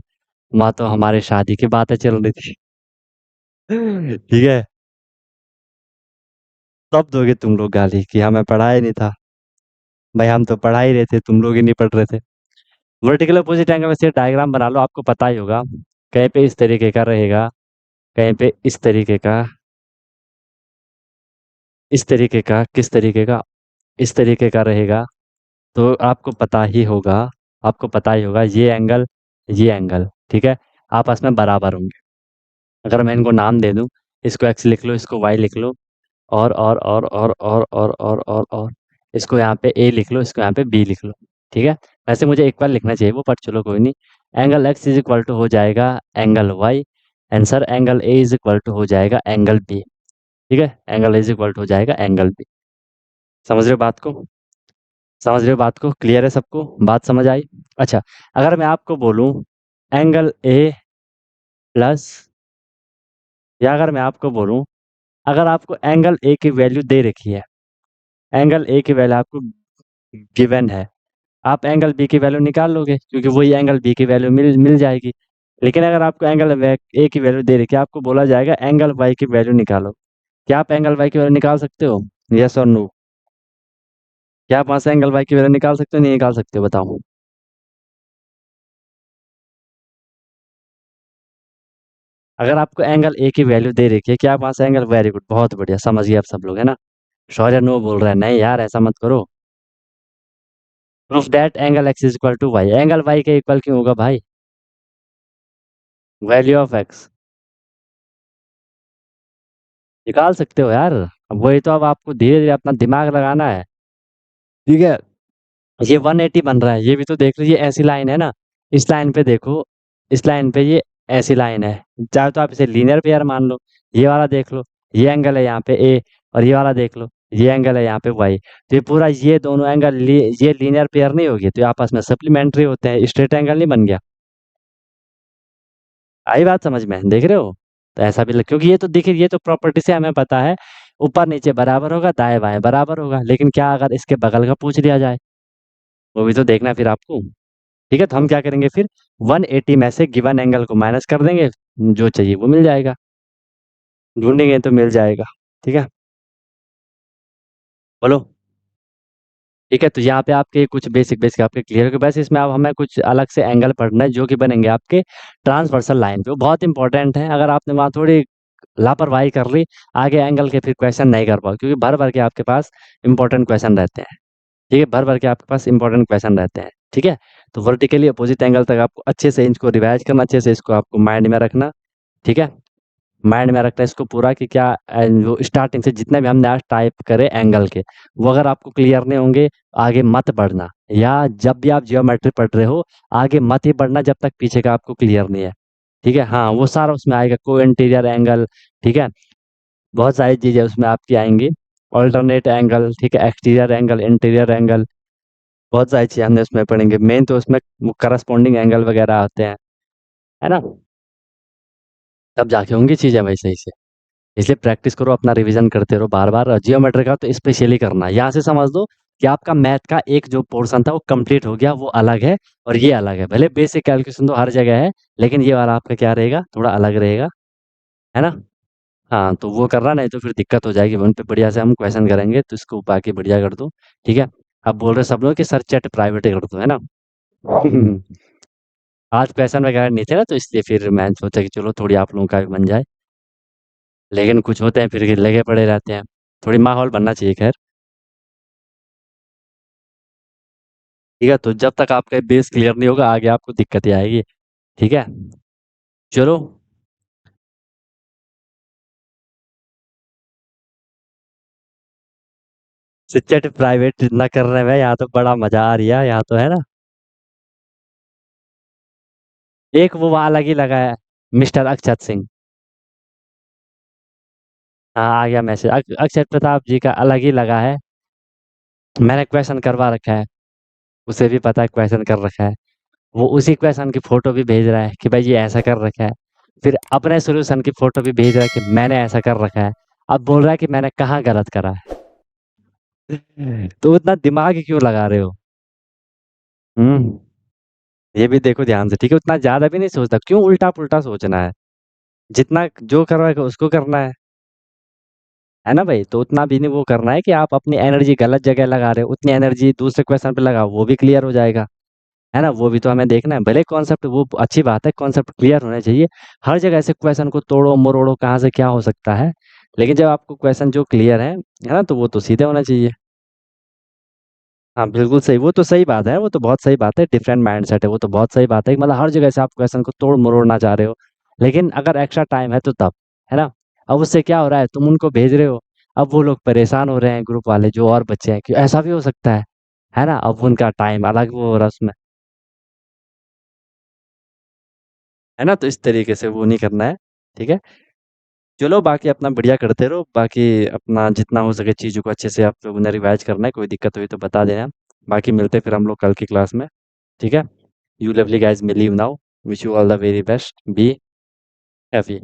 वहाँ तो हमारी शादी की बातें चल रही थी। ठीक है? तब दोगे तुम लोग गाली कि हमें पढ़ा ही नहीं था। भाई हम तो पढ़ा ही रहे थे, तुम लोग ही नहीं पढ़ रहे थे। वर्टिकल अपोजिट एंगल में से डायग्राम बना लो, आपको पता ही होगा। कहीं पे इस तरीके का रहेगा, कहीं पे इस तरीके का, इस तरीके का, किस तरीके का, इस तरीके का रहेगा। तो आपको पता ही होगा, आपको पता ही होगा ये एंगल, ठीक है, आपस में बराबर होंगे। अगर मैं इनको नाम दे दूं, इसको एक्स लिख लो, इसको वाई लिख लो, और इसको यहाँ पे ए लिख लो, इसको यहाँ पे बी लिख लो। ठीक है, वैसे मुझे एक बार लिखना चाहिए वो, पर चलो कोई नहीं। Angle X is equal to हो जाएगा angle Y, answer angle A is equal to हो जाएगा एंगल बी। ठीक है, angle A is equal to हो जाएगा एंगल बी। समझ रहे हो बात को? समझ रहे हो बात को? क्लियर है सबको? बात समझ आई? अच्छा, अगर मैं आपको बोलूं एंगल ए प्लस, या अगर मैं आपको बोलूं, अगर आपको एंगल ए की वैल्यू दे रखी है, एंगल ए की वैल्यू आपको गिवन है, आप एंगल बी की वैल्यू निकाल लोगे, क्योंकि वही एंगल बी की वैल्यू मिल मिल जाएगी। लेकिन अगर आपको एंगल ए की वैल्यू दे रखी है, आपको बोला जाएगा एंगल वाई की वैल्यू निकालो। क्या आप एंगल वाई की वैल्यू निकाल सकते हो? यस और नो? क्या आप वहां से एंगल वाई की वैल्यू निकाल सकते हो, नहीं निकाल सकते हो, बताओ। अगर आपको एंगल ए की वैल्यू दे रखी है, क्या आप वहां से एंगल, वेरी गुड, बहुत बढ़िया, समझ गए आप सब लोग, है ना? शौर्य नो बोल रहा है, नहीं यार ऐसा मत करो। Proof that angle X is equal to Y, angle Y के इक्वल क्यों होगा भाई? वैल्यू ऑफ एक्स निकाल सकते हो यार। अब वही तो, अब आपको धीरे धीरे अपना दिमाग लगाना है। ठीक है, ये 180 बन रहा है, ये भी तो देख लीजिए, ऐसी लाइन है ना, इस लाइन पे देखो, इस लाइन पे ये ऐसी लाइन है, चाहे तो आप इसे लीनियर पेयर मान लो। ये वाला देख लो, ये एंगल है यहाँ पे ए, और ये वाला देख लो, ये एंगल है यहाँ पे वाई। तो ये पूरा, ये दोनों एंगल ये लीनियर पेयर नहीं होगी, तो ये आपस में सप्लीमेंट्री होते हैं, स्ट्रेट एंगल नहीं बन गया। आई बात समझ में, देख रहे हो? तो ऐसा भी क्योंकि ये तो देखिए, ये तो प्रॉपर्टी से हमें पता है, ऊपर नीचे बराबर होगा, दाएं बाएं बराबर होगा, लेकिन क्या अगर इसके बगल का पूछ लिया जाए, वो भी तो देखना है फिर आपको। ठीक है, तो हम क्या करेंगे फिर, 180 में से गिवन एंगल को माइनस कर देंगे, जो चाहिए वो मिल जाएगा, ढूंढेंगे तो मिल जाएगा। ठीक है, बोलो। ठीक है, तो यहाँ पे आपके कुछ बेसिक बेसिक आपके क्लियर हो गए, बस इसमें अब हमें कुछ अलग से एंगल पढ़ना है, जो कि बनेंगे आपके ट्रांसवर्सल लाइन पे, वो बहुत इंपॉर्टेंट है। अगर आपने वहाँ थोड़ी लापरवाही कर ली, आगे एंगल के फिर क्वेश्चन नहीं कर पाओ, क्योंकि भर भर के आपके पास इंपॉर्टेंट क्वेश्चन रहते हैं। ठीक है, भर भर के आपके पास इंपॉर्टेंट क्वेश्चन रहते हैं। ठीक है, तो वर्टिकली अपोजिट एंगल तक आपको अच्छे से इनको रिवाइज करना, अच्छे से इसको आपको माइंड में रखना। ठीक है, माइंड में रखना इसको पूरा, कि क्या जो स्टार्टिंग से जितने भी हमने आज टाइप करे एंगल के, वो अगर आपको क्लियर नहीं होंगे, आगे मत बढ़ना, या जब भी आप जियोमेट्री पढ़ रहे हो, आगे मत ही बढ़ना जब तक पीछे का आपको क्लियर नहीं है। ठीक है, हाँ वो सारा उसमें आएगा, को इंटीरियर एंगल, ठीक है, बहुत सारी चीज़ें उसमें आपकी आएंगी, ऑल्टरनेट एंगल, ठीक है, एक्सटीरियर एंगल, इंटीरियर एंगल, बहुत सारी चीज़ें हमने उसमें पढ़ेंगे, मेन तो उसमें करस्पॉन्डिंग एंगल वगैरह आते हैं, है ना? तब जाके होंगी चीज़ें भाई सही से। इसलिए प्रैक्टिस करो, अपना रिवीजन करते रहो बार बार, जियोमेट्री का तो स्पेशली करना है। यहाँ से समझ दो कि आपका मैथ का एक जो पोर्शन था वो कंप्लीट हो गया, वो अलग है, और ये अलग है। भले बेसिक कैलकुलेशन तो हर जगह है, लेकिन ये वाला आपका क्या रहेगा, थोड़ा अलग रहेगा, है ना? हाँ, तो वो करना, नहीं तो फिर दिक्कत हो जाएगी, उन पे बढ़िया से हम क्वेश्चन करेंगे, तो इसको बाकी बढ़िया कर दो। ठीक है, अब बोल रहे सब लोग कि सर चैट प्राइवेट कर दो, है ना? आज क्वेश्चन वगैरह नहीं थे ना, तो इसलिए फिर मैं सोचा कि चलो थोड़ी आप लोगों का भी बन जाए, लेकिन कुछ होते हैं फिर लगे पड़े रहते हैं, थोड़ी माहौल बनना चाहिए, खैर। ठीक है, तो जब तक आपका बेस क्लियर नहीं होगा, आगे आपको दिक्कत ही आएगी। ठीक है, चलो। सच्चेट प्राइवेट ना करने में यहाँ तो बड़ा मजा आ रही है, यहाँ तो, है ना? एक वो वहाँ अलग ही लगा है, मिस्टर अक्षत सिंह। हाँ, आ गया मैसेज, अक्षत प्रताप जी का अलग ही लगा है, मैंने क्वेश्चन करवा रखा है, उसे भी पता है क्वेश्चन कर रखा है, वो उसी क्वेश्चन की फोटो भी भेज रहा है कि भाई ये ऐसा कर रखा है, फिर अपने सोल्यूशन की फोटो भी भेज रहा है कि मैंने ऐसा कर रखा है। अब बोल रहा है कि मैंने कहाँ गलत करा है। तो उतना दिमाग क्यों लगा रहे हो? हम्म ये भी देखो ध्यान से, ठीक है? उतना ज़्यादा भी नहीं सोचना, क्यों उल्टा-पुल्टा सोचना है? जितना जो कर रहा है उसको करना है ना भाई? तो उतना भी नहीं वो करना है कि आप अपनी एनर्जी गलत जगह लगा रहे हो, उतनी एनर्जी दूसरे क्वेश्चन पे लगाओ, वो भी क्लियर हो जाएगा, है ना? वो भी तो हमें देखना है, भले कॉन्सेप्ट वो अच्छी बात है, कॉन्सेप्ट क्लियर होने चाहिए, हर जगह से क्वेश्चन को तोड़ो-मरोड़ो, कहाँ से क्या हो सकता है, लेकिन जब आपको क्वेश्चन जो क्लियर है ना? तो वो तो सीधे होना चाहिए। हाँ, बिल्कुल सही, वो तो सही बात है, वो तो बहुत सही बात है, डिफरेंट माइंडसेट है, वो तो बहुत सही बात है, मतलब हर जगह से आप क्वेश्चन को तोड़-मरोड़ना चाह रहे हो, लेकिन अगर एक्स्ट्रा टाइम है तो तब, है ना? अब उससे क्या हो रहा है, तुम उनको भेज रहे हो, अब वो लोग परेशान हो रहे हैं ग्रुप वाले जो और बच्चे हैं कि ऐसा भी हो सकता है ना? अब उनका टाइम अलग वो हो रहा है उसमें, है ना? तो इस तरीके से वो नहीं करना है, ठीक है? चलो बाकी अपना बढ़िया करते रहो, बाकी अपना जितना हो सके चीज़ों को अच्छे से आप लोगों ने रिवाइज़ करना है, कोई दिक्कत हुई तो बता देना। बाकी मिलते हैं फिर हम लोग कल की क्लास में, ठीक है? You lovely guys may leave now. Wish you all the very best. Be happy.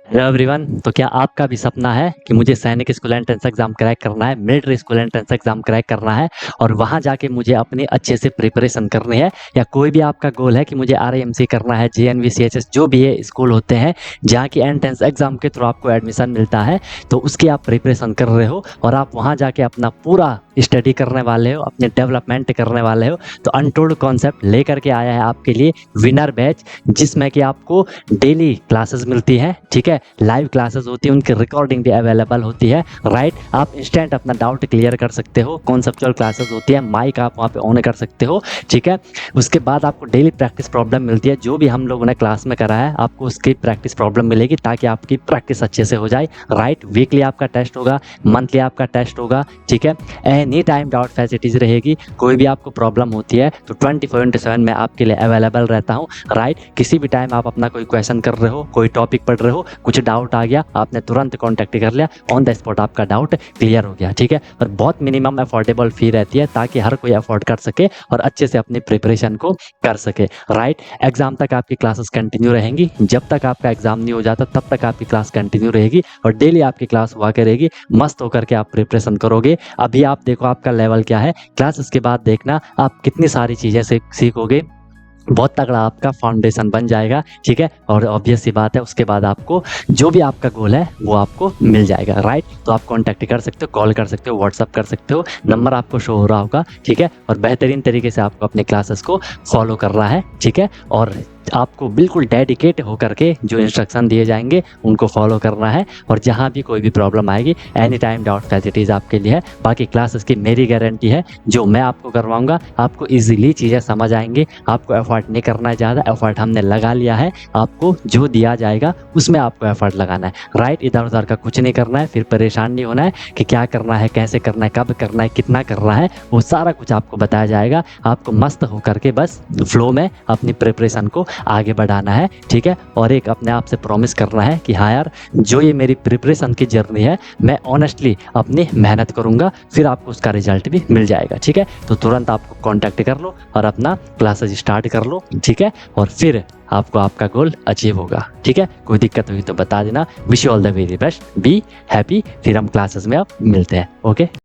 Hello everyone, तो क्या आपका भी सपना है कि मुझे सैनिक स्कूल एंट्रेंस एग्जाम क्रैक करना है, military school entrance exam crack करना है और वहां जाके मुझे अपनी अच्छे से प्रिपरेशन करनी है, या कोई भी आपका गोल है कि मुझे आरएमसी करना है, जेएनवी, सीएचएस जो भी ये स्कूल होते हैं जहाँ की एंट्रेंस एग्जाम के थ्रू आपको एडमिशन मिलता है, तो उसकी आप प्रिपरेशन कर रहे हो और आप वहाँ जाके अपना पूरा स्टडी करने वाले हो, अपने डेवलपमेंट करने वाले हो, तो अनटोल्ड कॉन्सेप्ट लेकर के आया है आपके लिए विनर बैच, जिसमें कि आपको डेली क्लासेस मिलती हैं, ठीक है? लाइव क्लासेस होती है, उनकी रिकॉर्डिंग भी अवेलेबल होती है, राइट? आप इंस्टेंट अपना डाउट क्लियर कर सकते हो, कॉन्सेप्चुअल क्लासेस होती है, माइक आप वहाँ पे ऑन कर सकते हो, ठीक है? उसके बाद आपको डेली प्रैक्टिस प्रॉब्लम मिलती है, जो भी हम लोगों ने क्लास में करा है आपको उसकी प्रैक्टिस प्रॉब्लम मिलेगी ताकि आपकी प्रैक्टिस अच्छे से हो जाए, राइट? वीकली आपका टेस्ट होगा, मंथली आपका टेस्ट होगा, ठीक है? एनी टाइम डाउट फैसिलिटीज रहेगी, कोई भी आपको प्रॉब्लम होती है तो 24/7 मैं आपके लिए अवेलेबल रहता हूँ, राइट? किसी भी टाइम आप अपना कोई क्वेश्चन कर रहे हो, कोई टॉपिक पढ़ रहे हो, कुछ डाउट आ गया, आपने तुरंत कॉन्टैक्ट कर लिया, ऑन द स्पॉट आपका डाउट क्लियर हो गया, ठीक है? और बहुत मिनिमम अफोर्डेबल फी रहती है ताकि हर कोई अफोर्ड कर सके और अच्छे से अपनी प्रिपरेशन को कर सके, राइट? एग्जाम तक आपकी क्लासेस कंटिन्यू रहेंगी, जब तक आपका एग्जाम नहीं हो जाता तब तक आपकी क्लास कंटिन्यू रहेगी और डेली आपकी क्लास हुआ करेगी, मस्त होकर के आप प्रिपरेशन करोगे। अभी आप देखो आपका लेवल क्या है, क्लासेस के बाद देखना आप कितनी सारी चीज़ें सीखोगे, बहुत तगड़ा आपका फाउंडेशन बन जाएगा, ठीक है? और ऑब्वियस सी बात है उसके बाद आपको जो भी आपका गोल है वो आपको मिल जाएगा, राइट? तो आप कॉन्टैक्ट कर सकते हो, कॉल कर सकते हो, व्हाट्सअप कर सकते हो, नंबर आपको शो हो रहा होगा, ठीक है? और बेहतरीन तरीके से आपको अपने क्लासेस को फॉलो करना है, ठीक है? और आपको बिल्कुल डेडिकेट होकर के जो इंस्ट्रक्शन दिए जाएंगे उनको फॉलो करना है और जहाँ भी कोई भी प्रॉब्लम आएगी एनी टाइम डाउट फैसिलिटीज़ आपके लिए है। बाकी क्लासेस की मेरी गारंटी है, जो मैं आपको करवाऊंगा आपको इजीली चीज़ें समझ आएंगी, आपको एफर्ट नहीं करना है ज़्यादा, एफर्ट हमने लगा लिया है, आपको जो दिया जाएगा उसमें आपको एफर्ट लगाना है, राइट? इधर उधर का कुछ नहीं करना है, फिर परेशान नहीं होना है कि क्या करना है, कैसे करना है, कब करना है, कितना करना है, वो सारा कुछ आपको बताया जाएगा। आपको मस्त होकर के बस फ्लो में अपनी प्रिपरेशन को आगे बढ़ाना है, ठीक है? और एक अपने आप से प्रॉमिस करना है कि हाँ यार, जो ये मेरी प्रिपरेशन की जर्नी है मैं ऑनेस्टली अपनी मेहनत करूँगा, फिर आपको उसका रिजल्ट भी मिल जाएगा, ठीक है? तो तुरंत आपको कॉन्टैक्ट कर लो और अपना क्लासेस स्टार्ट कर लो, ठीक है? और फिर आपको आपका गोल अचीव होगा, ठीक है? कोई दिक्कत हुई तो बता देना। Wish you all the very best, be happy. फिर हम क्लासेस में अब मिलते हैं, ओके?